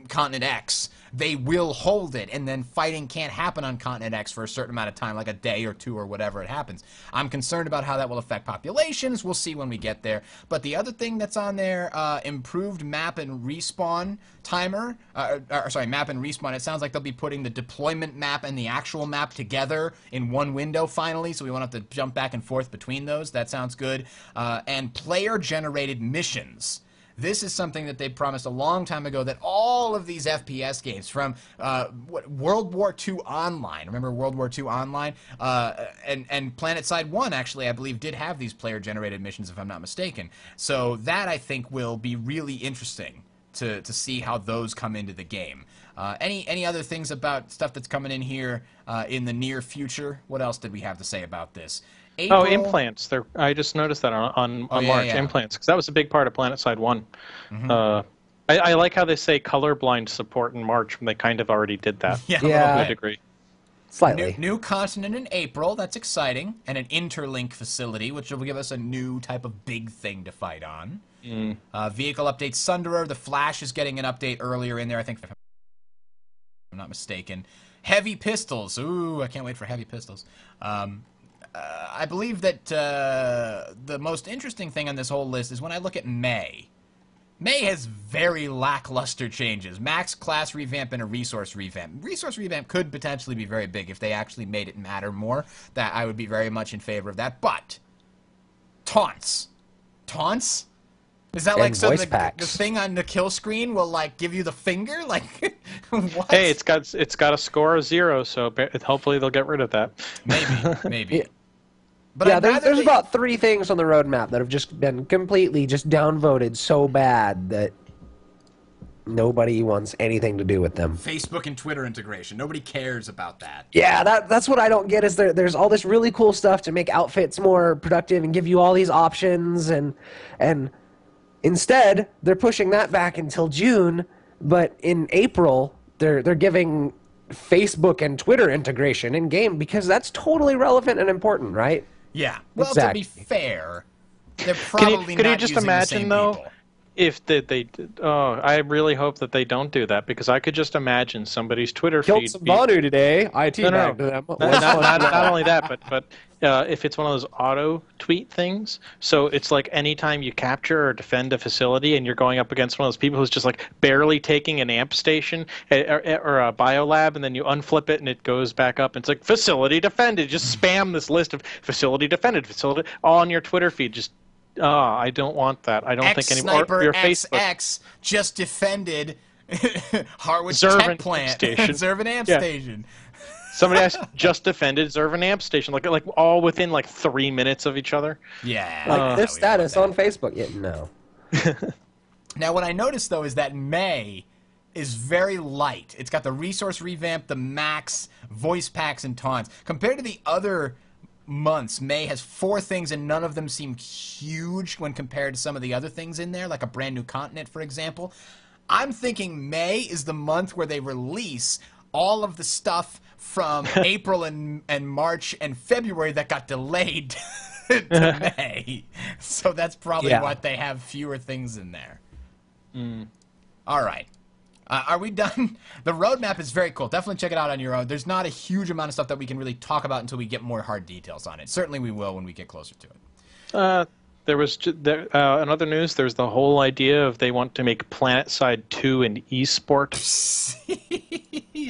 continent X, they will hold it, and then fighting can't happen on continent X for a certain amount of time, like a day or two or whatever it happens. I'm concerned about how that will affect populations. We'll see when we get there. But the other thing that's on there, improved map and respawn timer, map and respawn. It sounds like they'll be putting the deployment map and the actual map together in one window finally, so we won't have to jump back and forth between those. That sounds good. And player-generated missions. This is something that they promised a long time ago, that all of these FPS games, from World War II Online, remember World War II Online? And PlanetSide 1, actually, I believe, did have these player-generated missions, if I'm not mistaken. So that, I think, will be really interesting to see how those come into the game. Any other things about stuff that's coming in here in the near future? What else did we have to say about this? April. Oh, implants. I just noticed that on March. Yeah. Implants, because that was a big part of PlanetSide 1. Mm-hmm. I like how they say colorblind support in March when they kind of already did that. Yeah. To a degree. Slightly. New continent in April. That's exciting. And an interlink facility, which will give us a new type of big thing to fight on. Vehicle update Sunderer. The Flash is getting an update earlier in there, I think, if I'm not mistaken. Heavy pistols. Ooh, I can't wait for heavy pistols. I believe that the most interesting thing on this whole list is when I look at May. May has very lackluster changes. Max class revamp and a resource revamp. Resource revamp could potentially be very big if they actually made it matter more. That I would be very much in favor of that. But taunts. Taunts? Is that like so the thing on the kill screen will like give you the finger? Like what? Hey, it's got a score of 0, so hopefully they'll get rid of that. Maybe. Yeah. But yeah, there's about 3 things on the roadmap that have just been completely just downvoted so bad that nobody wants anything to do with them. Facebook and Twitter integration. Nobody cares about that. Yeah, that's what I don't get is there's all this really cool stuff to make outfits more productive and give you all these options, and instead they're pushing that back until June, but in April they're giving Facebook and Twitter integration in game because that's totally relevant and important, right? Yeah. Well, exactly. To be fair, they're probably could not you just using imagine, the same though, people. if I really hope that they don't do that, because I could just imagine somebody's Twitter Killed feed. some Banu today. I teabagged No. them. Not only that, but if it's one of those auto tweet things, so it's like anytime you capture or defend a facility and you're going up against one of those people who's just like barely taking an amp station or a biolab, and then you unflip it and it goes back up and it's like facility defended. Just spam this list of facility defended, facility all on your Twitter feed. Just I don't want that. I don't think anymore. Sniper Your XX Facebook just defended Harwich Zervan Tech Plant. Station. Zervan Amp Yeah. Station. Somebody else just defended Zervan Amp Station, like all within like 3 minutes of each other. Yeah. Like their status on Facebook. Yeah, no. Now, what I noticed, though, is that May is very light. It's got the resource revamp, the max, voice packs, and taunts. Compared to the other months, May has 4 things, and none of them seem huge when compared to some of the other things in there, like a brand new continent, for example. I'm thinking May is the month where they release all of the stuff from April and March and February that got delayed to May. So that's probably what they have fewer things in there. All right. Are we done? The roadmap is very cool. Definitely check it out on your own. There's not a huge amount of stuff that we can really talk about until we get more hard details on it. Certainly we will when we get closer to it. There was in other news. There's the whole idea of they want to make PlanetSide 2 an esport.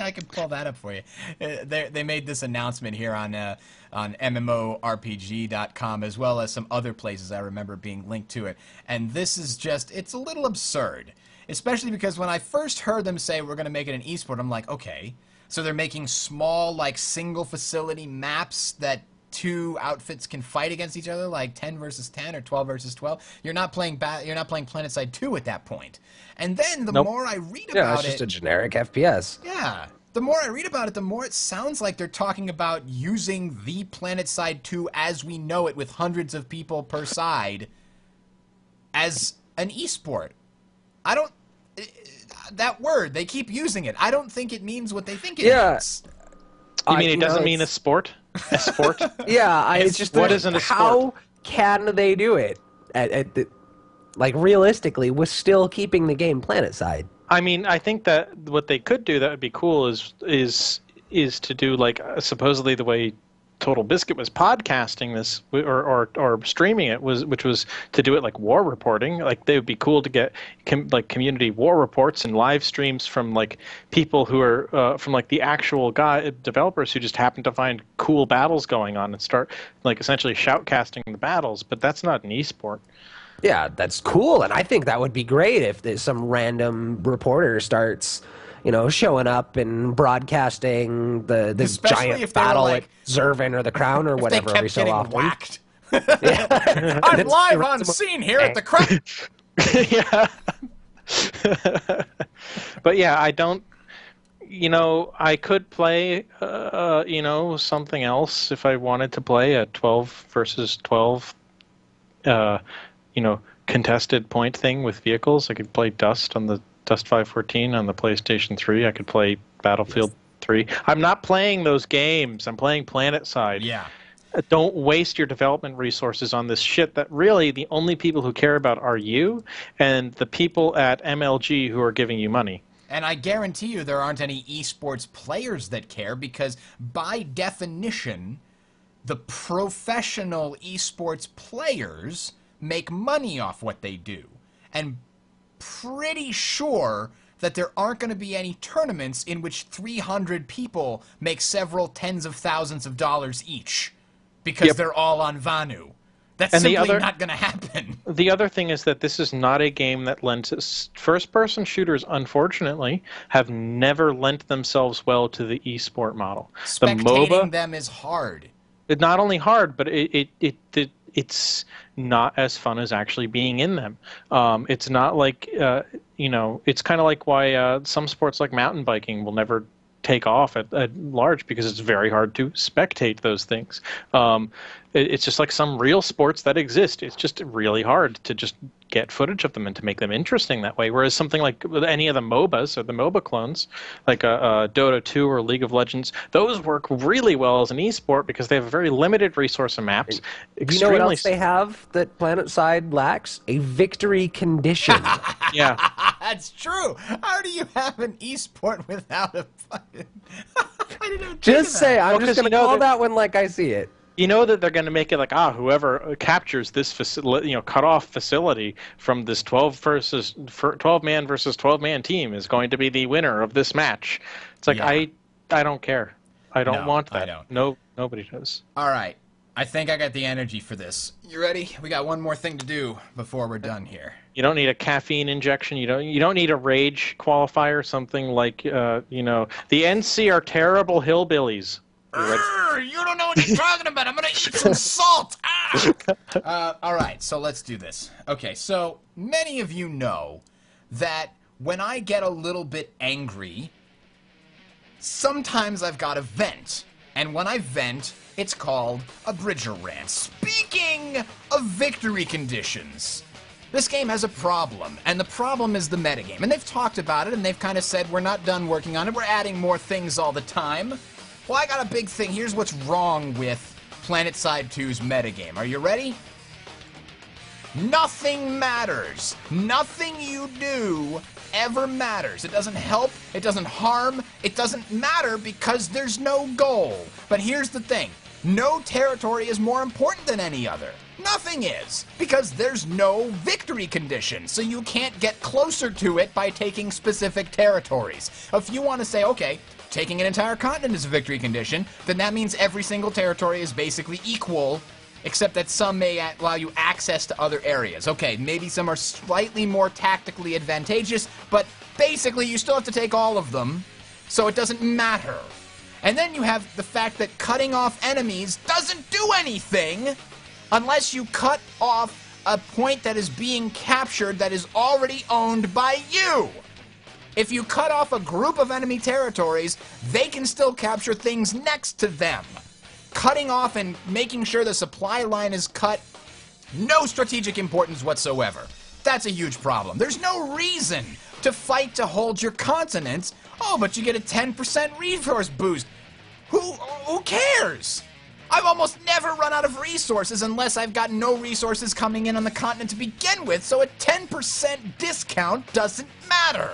I can pull that up for you. They made this announcement here on MMORPG.com, as well as some other places I remember being linked to it. And this is just, it's a little absurd. Especially because when I first heard them say we're going to make it an esport, I'm like, okay. So they're making small, like, single facility maps that 2 outfits can fight against each other, like 10 versus 10 or 12 versus 12. You're not playing PlanetSide 2 at that point. And then the more I read about it's just a generic FPS. Yeah. The more I read about it, the more it sounds like they're talking about using the PlanetSide 2 as we know it, with hundreds of people per side, as an esport. That word, they keep using it. I don't think it means what they think it means. You mean it doesn't mean a sport? A sport? It's just what isn't a sport? How can they do it? Like, realistically, with still keeping the game PlanetSide. I mean, I think that what they could do that would be cool is to do, like, supposedly the way Total Biscuit was podcasting this or streaming it, which was to do it like war reporting. Like, they would be cool to get community war reports and live streams from like people who are from like the actual developers who just happen to find cool battles going on and start like essentially shoutcasting the battles. But that's not an esport. Yeah, that's cool, and I think that would be great if there's some random reporter starts, showing up and broadcasting this giant battle at Zervin or the Crown or whatever every so often. Whacked. I'm live on scene here at the Crown. Yeah. But yeah, I don't. I could play, something else if I wanted to play a 12 versus 12, contested point thing with vehicles. I could play Dust on the Dust 514 on the PlayStation 3. I could play Battlefield 3. I'm not playing those games. I'm playing PlanetSide. Yeah. Don't waste your development resources on this shit that really the only people who care about are you and the people at MLG who are giving you money. And I guarantee you there aren't any esports players that care, because by definition, the professional esports players make money off what they do. And pretty sure that there aren't going to be any tournaments in which 300 people make several tens of thousands of dollars each, because they're all on Vanu. That's simply not going to happen. The other thing is that this is not a game that lends its first-person shooters, unfortunately, have never lent themselves well to the esport model. Spectating them is hard. It's not only hard, but it's not as fun as actually being in them. It's not like, it's kind of like why some sports like mountain biking will never take off at large, because it's very hard to spectate those things. It's just like some real sports that exist. It's just really hard to just get footage of them and to make them interesting that way. Whereas something like any of the MOBAs or the MOBA clones, like Dota 2 or League of Legends, those work really well as an esport because they have a very limited resource of maps. You know what else they have that PlanetSide lacks? A victory condition. Yeah. That's true. How do you have an esport without a fucking... I didn't even Just say, I'm Well, just going to call that one like I see it. You know that they're going to make it like, whoever captures this cut-off facility from this 12-man versus 12-man team is going to be the winner of this match. It's like, I don't care. I don't want that. I don't. No, nobody does. All right. I think I got the energy for this. You ready? We got one more thing to do before we're done here. You don't need a caffeine injection. You don't need a rage qualifier. Something like the NC are terrible hillbillies. You don't know what you're talking about. I'm going to eat some salt. All right, so let's do this. Okay, so many of you know that when I get a little bit angry, sometimes I've got to vent. And when I vent, it's called a Bridger Rant. Speaking of victory conditions, this game has a problem, and the problem is the metagame. And they've talked about it, and they've kind of said, we're not done working on it, we're adding more things all the time. Well, I got a big thing. Here's what's wrong with PlanetSide 2's metagame. Are you ready? Nothing matters. Nothing you do ever matters. It doesn't help, it doesn't harm, it doesn't matter because there's no goal. But here's the thing. No territory is more important than any other. Nothing is, because there's no victory condition, so you can't get closer to it by taking specific territories. If you want to say, okay, taking an entire continent is a victory condition, then that means every single territory is basically equal, except that some may allow you access to other areas. Okay, maybe some are slightly more tactically advantageous, but basically you still have to take all of them, so it doesn't matter. And then you have the fact that cutting off enemies doesn't do anything unless you cut off a point that is being captured that is already owned by you. If you cut off a group of enemy territories, they can still capture things next to them. Cutting off and making sure the supply line is cut, no strategic importance whatsoever. That's a huge problem. There's no reason to fight to hold your continent. Oh, but you get a 10% resource boost. Who cares? I've almost never run out of resources unless I've got no resources coming in on the continent to begin with, so a 10% discount doesn't matter.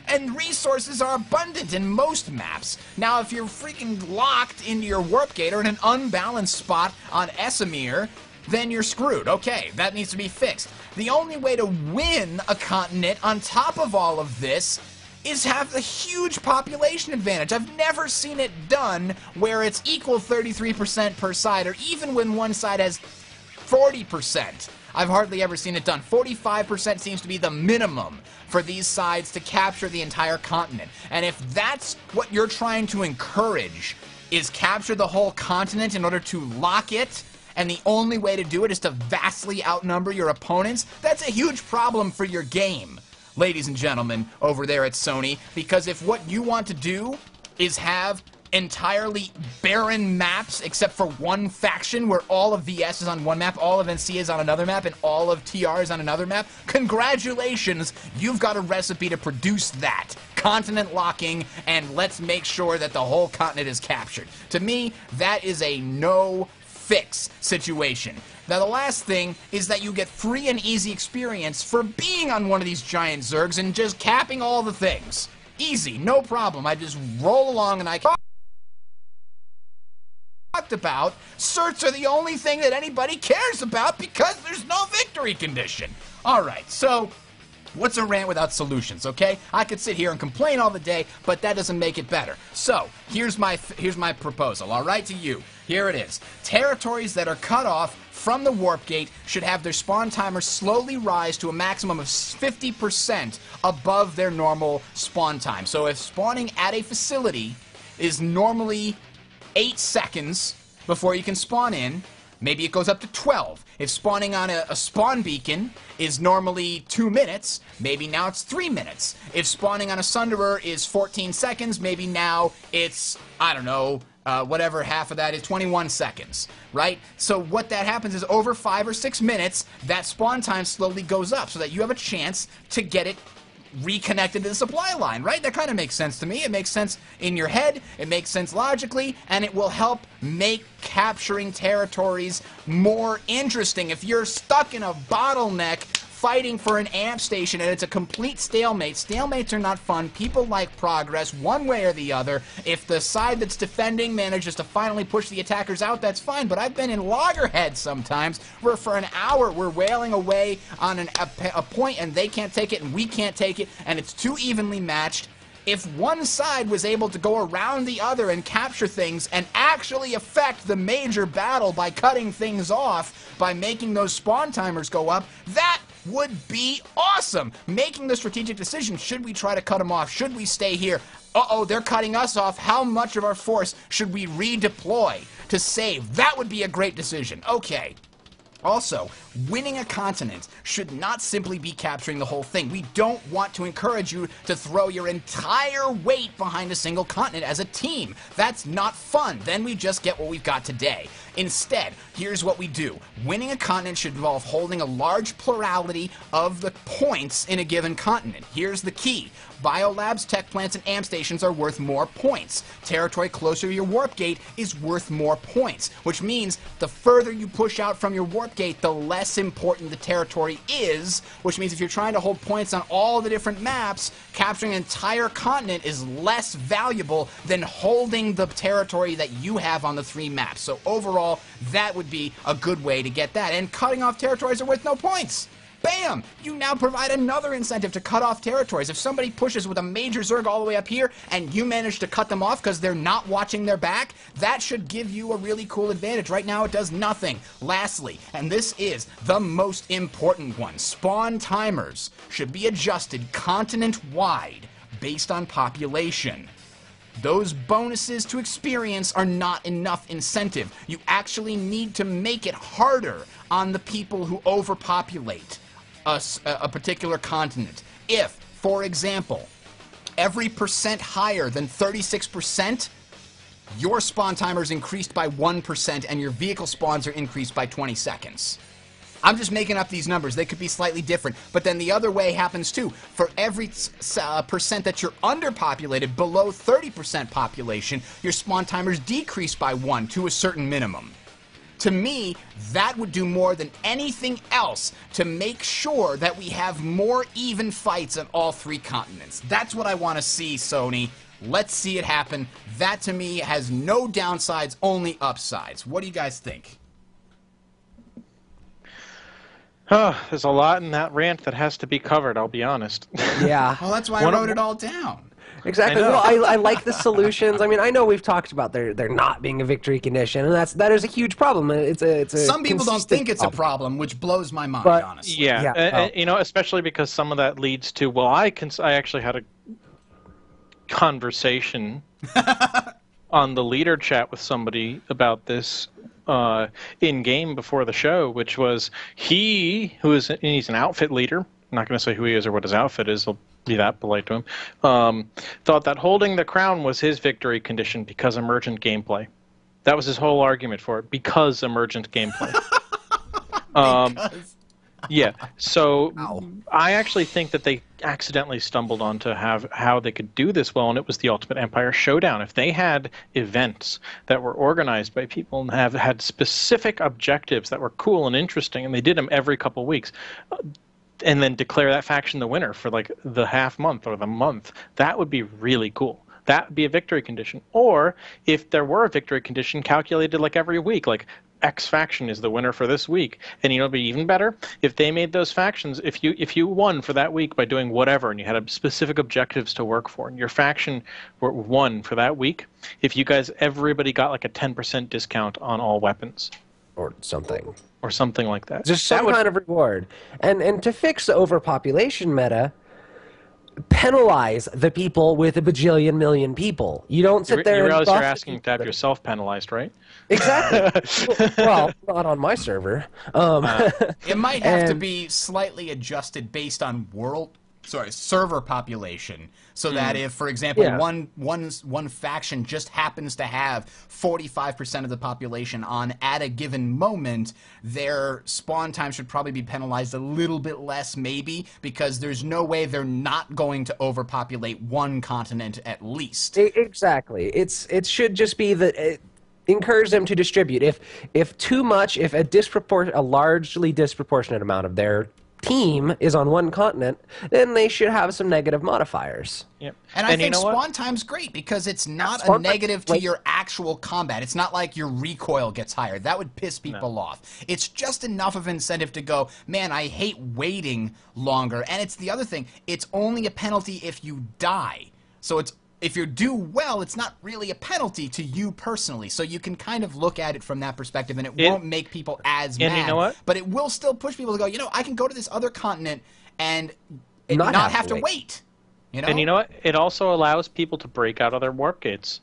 And resources are abundant in most maps. Now, if you're freaking locked into your warp gate or in an unbalanced spot on Esamir, then you're screwed. Okay, that needs to be fixed. The only way to win a continent on top of all of this is have a huge population advantage. I've never seen it done where it's equal 33% per side, or even when one side has 40%. I've hardly ever seen it done. 45% seems to be the minimum for these sides to capture the entire continent. And if that's what you're trying to encourage, is capture the whole continent in order to lock it, and the only way to do it is to vastly outnumber your opponents, that's a huge problem for your game, ladies and gentlemen, over there at Sony, because if what you want to do is have entirely barren maps except for one faction where all of VS is on one map, all of NC is on another map, and all of TR is on another map, congratulations, you've got a recipe to produce that. Continent locking, and let's make sure that the whole continent is captured. To me, that is a no-fix situation. Now, the last thing is that you get free and easy experience for being on one of these giant Zergs and just capping all the things. Easy, no problem. I just roll along and I talked about, certs are the only thing that anybody cares about because there's no victory condition. Alright, so what's a rant without solutions, okay? I could sit here and complain all the day, but that doesn't make it better. So, here's my proposal, alright, to you. Here it is. Territories that are cut off from the warp gate should have their spawn timer slowly rise to a maximum of 50% above their normal spawn time. So if spawning at a facility is normally 8 seconds before you can spawn in, maybe it goes up to 12. If spawning on a spawn beacon is normally 2 minutes, maybe now it's 3 minutes. If spawning on a Sunderer is 14 seconds, maybe now it's, I don't know, whatever half of that is, 21 seconds, right? So what that happens is over 5 or 6 minutes, that spawn time slowly goes up so that you have a chance to get it reconnected to the supply line, right? That kind of makes sense to me. It makes sense in your head, it makes sense logically, and it will help make capturing territories more interesting. If you're stuck in a bottleneck fighting for an amp station and it's a complete stalemate, stalemates are not fun. People like progress one way or the other. If the side that's defending manages to finally push the attackers out, that's fine, but I've been in loggerheads sometimes where for an hour we're wailing away on a point and they can't take it and we can't take it and it's too evenly matched. If one side was able to go around the other and capture things and actually affect the major battle by cutting things off, by making those spawn timers go up, that would be awesome. Making the strategic decision, should we try to cut them off? Should we stay here? Uh-oh, they're cutting us off. How much of our force should we redeploy to save? That would be a great decision. Okay. Also, winning a continent should not simply be capturing the whole thing. We don't want to encourage you to throw your entire weight behind a single continent as a team. That's not fun. Then we just get what we've got today. Instead, here's what we do. Winning a continent should involve holding a large plurality of the points in a given continent. Here's the key. Biolabs, tech plants, and amp stations are worth more points. Territory closer to your warp gate is worth more points, which means the further you push out from your warp gate, the less important the territory is, which means if you're trying to hold points on all the different maps, capturing an entire continent is less valuable than holding the territory that you have on the 3 maps. So overall, that would be a good way to get that. And cutting off territories are worth no points. Bam! You now provide another incentive to cut off territories. If somebody pushes with a major Zerg all the way up here and you manage to cut them off because they're not watching their back, that should give you a really cool advantage. Right now it does nothing. Lastly, and this is the most important one, spawn timers should be adjusted continent-wide based on population. Those bonuses to experience are not enough incentive. You actually need to make it harder on the people who overpopulate a particular continent. If, for example, every percent higher than 36%, your spawn timer is increased by 1% and your vehicle spawns are increased by 20 seconds. I'm just making up these numbers. They could be slightly different. But then the other way happens too. For every percent that you're underpopulated, below 30% population, your spawn timers decrease by 1 to a certain minimum. To me, that would do more than anything else to make sure that we have more even fights on all 3 continents. That's what I want to see, Sony. Let's see it happen. That, to me, has no downsides, only upsides. What do you guys think? Oh, there's a lot in that rant that has to be covered, I'll be honest. Yeah. Well, that's why I wrote it all down. Exactly. Well, I like the solutions. I mean, I know we've talked about there not being a victory condition, and that is a huge problem. It's a some people don't think it's a problem, which blows my mind, but, honestly. Yeah, you know, especially because some of that leads to, well, I actually had a conversation on the leader chat with somebody about this in game before the show, which was he's an outfit leader. I'm not going to say who he is or what his outfit is. I'll be that polite to him. Thought that holding the crown was his victory condition because emergent gameplay. That was his whole argument for it, because emergent gameplay. Yeah, so I actually think that they accidentally stumbled onto how they could do this well, and it was the Ultimate Empire Showdown. If they had events that were organized by people and had specific objectives that were cool and interesting, and they did them every couple weeks, and then declare that faction the winner for like the half month or the month, that would be really cool. That would be a victory condition. Or if there were a victory condition calculated like every week, like X faction is the winner for this week. And you know, it'd be even better if they made those factions, if you won for that week by doing whatever and you had specific objectives to work for, and your faction won for that week, if you guys, everybody got like a 10% discount on all weapons. Or something. Or something like that. Just some kind of reward. And to fix the overpopulation meta, penalize the people with a bajillion million people. You don't sit there you and realize buff you're asking to have yourself penalized, right? Exactly. Well, not on my server. It might have to be slightly adjusted based on server population, so that if, for example, one faction just happens to have 45% of the population on at a given moment, their spawn time should probably be penalized a little bit less, maybe, because there's no way they're not going to overpopulate one continent at least. Exactly. It should just be that. Encourage them to distribute. If too much, if a largely disproportionate amount of their team is on one continent, then they should have some negative modifiers. Yep. And I think spawn time's great because it's not a negative to your actual combat. It's not like your recoil gets higher. That would piss people off. It's just enough of incentive to go, man, I hate waiting longer. And it's the other thing, it's only a penalty if you die. So if you do well, it's not really a penalty to you personally. So you can kind of look at it from that perspective, and it won't make people as mad. You know what? But it will still push people to go, you know, I can go to this other continent and not have to wait. You know? And you know what? It also allows people to break out of their warp gates.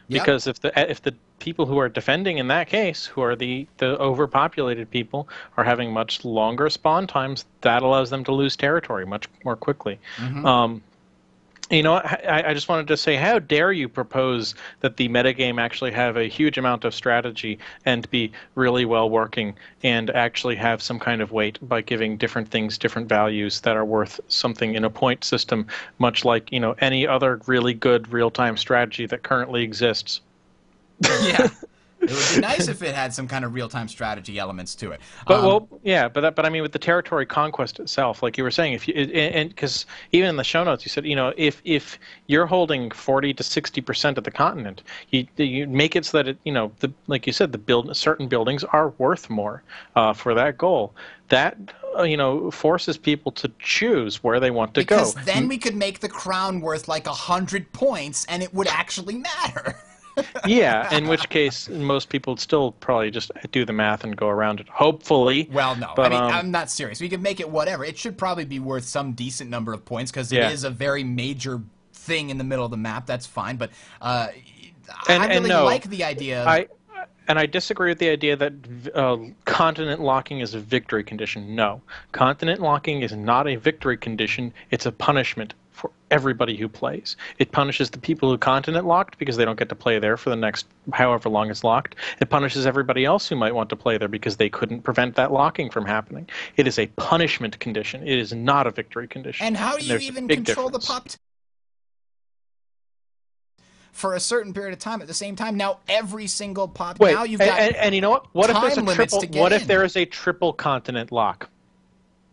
Because if the people who are defending in that case, who are the overpopulated people, are having much longer spawn times. That allows them to lose territory much more quickly. You know, I just wanted to say, how dare you propose that the metagame actually have a huge amount of strategy and be really well working and actually have some kind of weight by giving different things different values that are worth something in a point system, much like, you know, any other really good real-time strategy that currently exists. Yeah. It would be nice if it had some kind of real-time strategy elements to it. But but I mean, with the territory conquest itself, like you were saying, if you and because even in the show notes you said, you know, if you're holding 40 to 60% of the continent, you make it so that it, you know, like you said, certain buildings are worth more for that goal. That you know, forces people to choose where they want to go. Because then we could make the crown worth like 100 points, and it would actually matter. Yeah, in which case most people would still probably just do the math and go around it, hopefully. Well, no. But, I mean, I'm not serious. We could make it whatever. It should probably be worth some decent number of points because it is a very major thing in the middle of the map. That's fine. But I really like the idea. I disagree with the idea that continent locking is a victory condition. No. Continent locking is not a victory condition. It's a punishment for everybody who plays. It punishes the people who continent locked because they don't get to play there for the next however long it's locked. It punishes everybody else who might want to play there because they couldn't prevent that locking from happening. It is a punishment condition. It is not a victory condition. And how do you even control the pop for a certain period of time at the same time? Now every single pop. Wait, now you've got and you know what? What if there's a triple? What if there is a triple continent lock?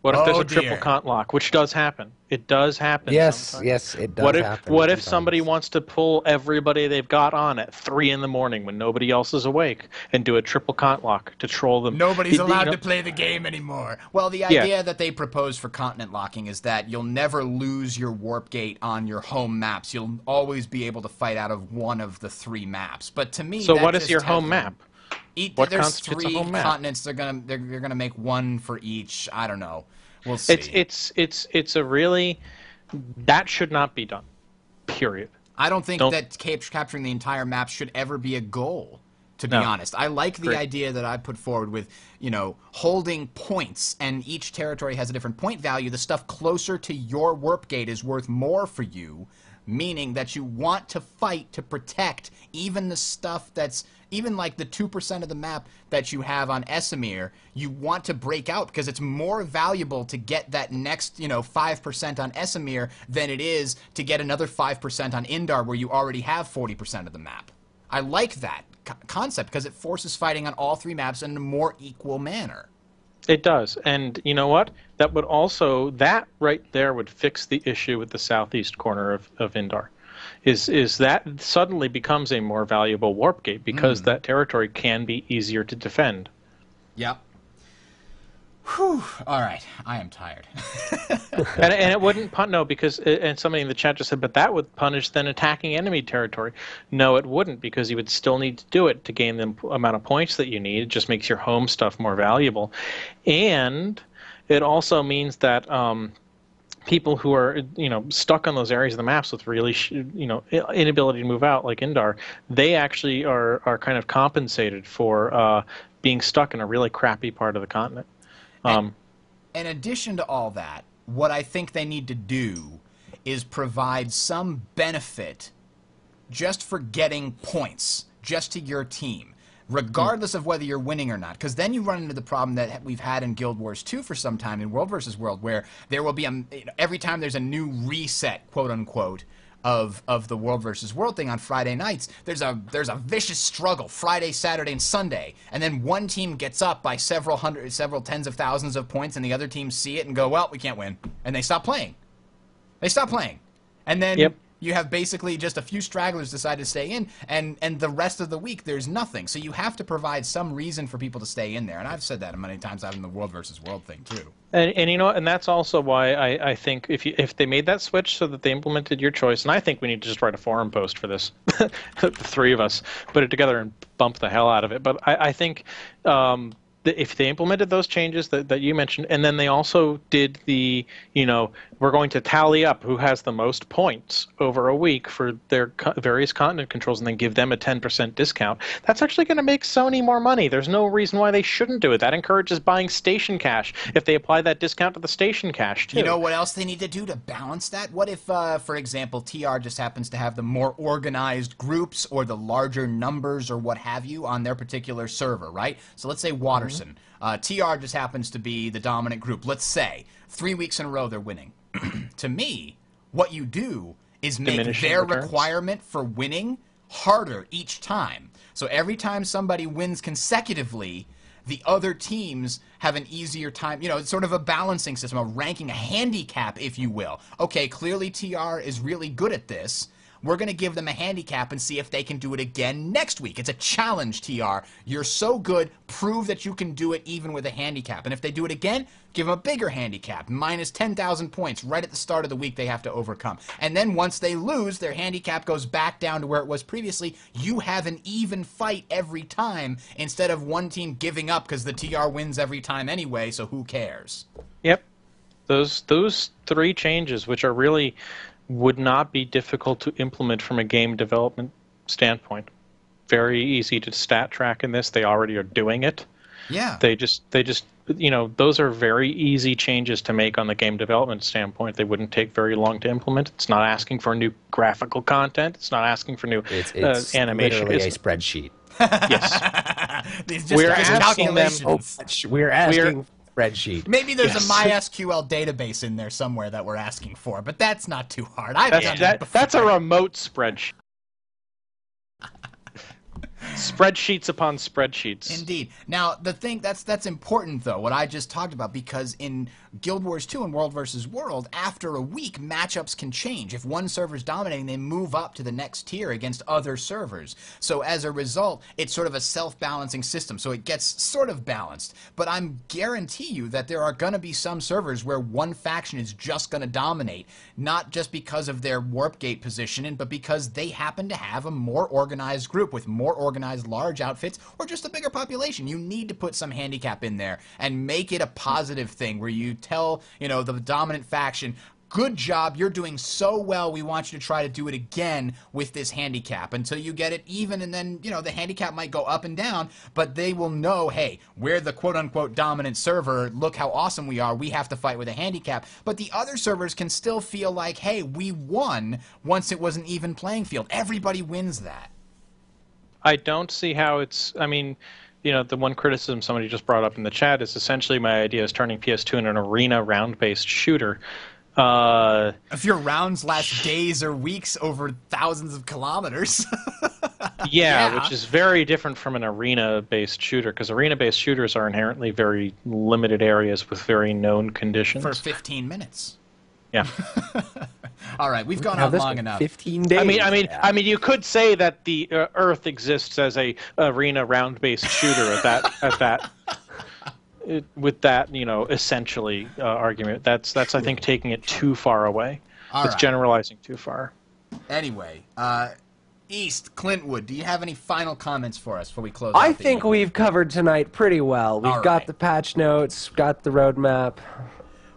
What if there's a triple cont lock, which does happen? It does happen. Yes, sometimes. yes, it does happen. What if somebody wants to pull everybody they've got on at 3 in the morning when nobody else is awake and do a triple cont lock to troll them? Nobody's allowed to play the game anymore. Well, the idea that they propose for continent locking is that you'll never lose your warp gate on your home maps. You'll always be able to fight out of one of the 3 maps. But to me, so what is your home map? There's 3 continents. They're gonna make one for each. I don't know. We'll see. It's a really, that should not be done. Period. I don't think that capturing the entire map should ever be a goal, to be honest. I like the idea that I put forward with, you know, holding points, and each territory has a different point value. The stuff closer to your warp gate is worth more for you, meaning that you want to fight to protect even the stuff that's, even like the 2% of the map that you have on Esamir, you want to break out because it's more valuable to get that next, you know, 5% on Esamir than it is to get another 5% on Indar where you already have 40% of the map. I like that concept because it forces fighting on all 3 maps in a more equal manner. It does. And you know what? That would also, that right there would fix the issue with the southeast corner of Indar. Is that suddenly becomes a more valuable warp gate because that territory can be easier to defend. Yep. Whew. All right. I am tired. and it wouldn't because and somebody in the chat just said, but that would punish then attacking enemy territory. No, it wouldn't, because you would still need to do it to gain the amount of points that you need. It just makes your home stuff more valuable. And it also means that people who are, you know, stuck on those areas of the maps with really, you know, inability to move out, like Indar, they actually are kind of compensated for being stuck in a really crappy part of the continent. In addition to all that, what I think they need to do is provide some benefit just for getting points, just to your team, regardless of whether you're winning or not. Because then you run into the problem that we've had in Guild Wars 2 for some time in World vs. World, where there will be every time there's a new reset, quote unquote, of the World vs. World thing on Friday nights, there's a vicious struggle Friday, Saturday, and Sunday, and then one team gets up by several tens of thousands of points, and the other teams see it and go, well, we can't win, and they stop playing. And then you have basically just a few stragglers decide to stay in, and the rest of the week there's nothing. So you have to provide some reason for people to stay in there, and I've said that many times out in the World vs. World thing too. And you know, and that's also why I think if they made that switch so that they implemented your choice, and I think we need to just write a forum post for this, the 3 of us put it together and bump the hell out of it. But I think if they implemented those changes that you mentioned, and then they also did the, we're going to tally up who has the most points over a week for their various continent controls and then give them a 10% discount, that's actually going to make Sony more money. There's no reason why they shouldn't do it. That encourages buying station cash if they apply that discount to the station cash, too. You know what else they need to do to balance that? What if, for example, TR just happens to have the more organized groups or the larger numbers or what have you on their particular server, right? So let's say Watterson. TR just happens to be the dominant group. Let's say 3 weeks in a row they're winning. To me, what you do is make their requirement for winning harder each time. So every time somebody wins consecutively, the other teams have an easier time. It's sort of a balancing system, a ranking, a handicap, if you will. Okay, clearly TR is really good at this. We're going to give them a handicap and see if they can do it again next week. It's a challenge, TR. You're so good, prove that you can do it even with a handicap. And if they do it again, give them a bigger handicap, minus 10,000 points right at the start of the week they have to overcome. And then once they lose, their handicap goes back down to where it was previously. You have an even fight every time instead of one team giving up because the TR wins every time anyway, so who cares? Yep. Those three changes, which are really would not be difficult to implement from a game development standpoint. Very easy to stat track in this. They already are doing it. Yeah. They just those are very easy changes to make on the game development standpoint. They wouldn't take very long to implement. It's not asking for new graphical content. It's not asking for new it's animation. Literally a spreadsheet. Yes. We're asking them. We're asking spreadsheet. Maybe there's a MySQL database in there somewhere that we're asking for, but that's not too hard. I've done that before. That's a remote spreadsheet. Spreadsheets upon spreadsheets. Indeed. Now, the thing that's important, though, what I just talked about, because in Guild Wars 2 and World vs. World, after a week, matchups can change. If one server's dominating, they move up to the next tier against other servers. So as a result, it's sort of a self-balancing system, so it gets sort of balanced. But I'm guarantee you that there are going to be some servers where one faction is just going to dominate, not just because of their warp gate positioning, but because they happen to have a more organized group with more organized large outfits or just a bigger population. You need to put some handicap in there and make it a positive thing where you tell, the dominant faction, good job, you're doing so well, we want you to try to do it again with this handicap until you get it even, and then, the handicap might go up and down, but they will know, hey, we're the quote-unquote dominant server, look how awesome we are, we have to fight with a handicap. But the other servers can still feel like, hey, we won once it was an even playing field. Everybody wins that. I don't see how it's, the one criticism somebody just brought up in the chat is essentially my idea is turning PS2 into an arena round-based shooter. If your rounds last days or weeks over thousands of kilometers. Yeah, which is very different from an arena-based shooter, because arena-based shooters are inherently very limited areas with very known conditions. For 15 minutes. Yeah. All right, we've gone on long enough. 15 days. I mean, you could say that the Earth exists as a arena round-based shooter with that, essentially argument. That's I think taking it too far away. It's generalizing too far. Anyway, East Clintwood, do you have any final comments for us before we close? I think we've covered tonight pretty well. We've got the patch notes, got the roadmap.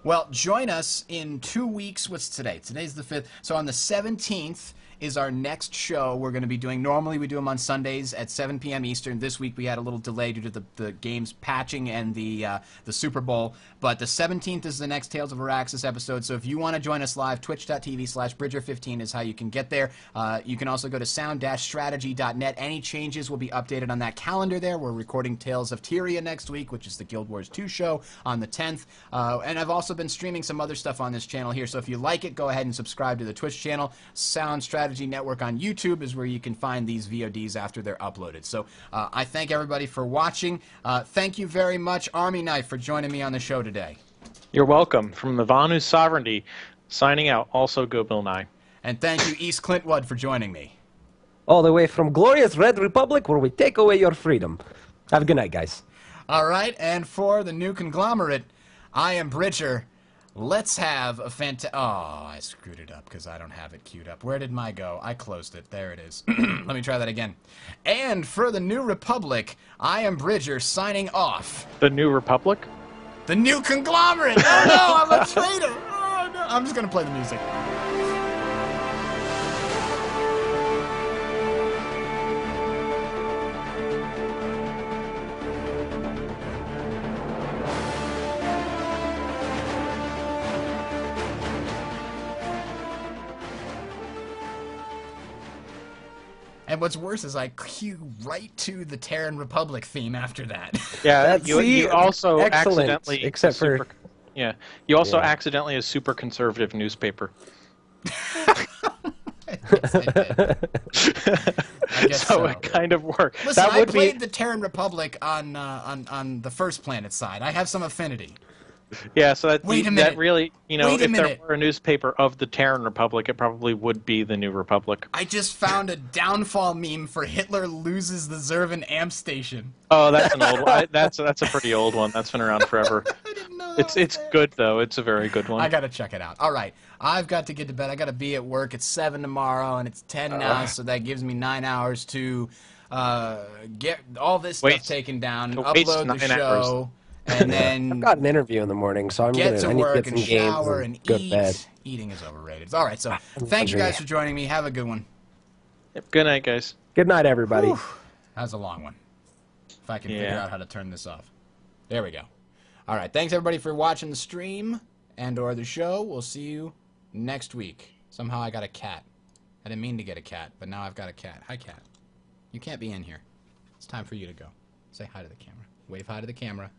Well, join us in 2 weeks. What's today? Today's the 5th. So on the 17th is our next show we're going to be doing. Normally we do them on Sundays at 7 p.m. Eastern. This week we had a little delay due to the games patching and the Super Bowl. But the 17th is the next Tales of Auraxis episode. So if you want to join us live, twitch.tv/Bridger15 is how you can get there. You can also go to sound-strategy.net. Any changes will be updated on that calendar there. We're recording Tales of Tyria next week, which is the Guild Wars 2 show on the 10th. And I've also been streaming some other stuff on this channel here. So if you like it, go ahead and subscribe to the Twitch channel. Sound Strategy Network on YouTube is where you can find these VODs after they're uploaded. So I thank everybody for watching. Thank you very much, Army Knife, for joining me on the show today. You're welcome. From the Vanu's Sovereignty, signing out. Also, go Bill Nye. And thank you, East Clintwood, for joining me. All the way from glorious Red Republic, where we take away your freedom. Have a good night, guys. All right, and for the new conglomerate, I am Bridger. Let's have a Oh, I screwed it up because I don't have it queued up. Where did my go? I closed it. There it is. Let me try that again. And for the New Republic, I am Bridger signing off. The New Republic? The New Conglomerate! Oh no, I'm a traitor! Oh no. I'm just going to play the music. And what's worse is I cue right to the Terran Republic theme after that. Yeah, you also excellent, accidentally... except for... Yeah, you also accidentally a super conservative newspaper. I guess so. It kind of worked. Listen, I played the Terran Republic on the First Planet side. I have some affinity. Yeah, so that, Wait a minute. that really, you know, Wait a if there minute. were a newspaper of the Terran Republic, it probably would be the New Republic. I just found a downfall meme for Hitler loses the Zervan amp station. Oh, that's an old one. That's a pretty old one. That's been around forever. I didn't know that It's good though. It's a very good one. I gotta check it out. All right, I've got to get to bed. I gotta be at work at 7 tomorrow, and it's 10 now, so that gives me 9 hours to get all this stuff taken down, and upload the show, and then I've got an interview in the morning, so I need to to work get and some games shower and and go to eat. bed. Eating is overrated. All right, so thank you guys for joining me. Have a good one. Yep, good night, guys. Good night, everybody. That was a long one. If I can figure out how to turn this off. There we go. All right, thanks everybody for watching the stream and or the show. We'll see you next week. Somehow I got a cat. I didn't mean to get a cat, but now I've got a cat. Hi, cat. You can't be in here. It's time for you to go. Say hi to the camera. Wave hi to the camera.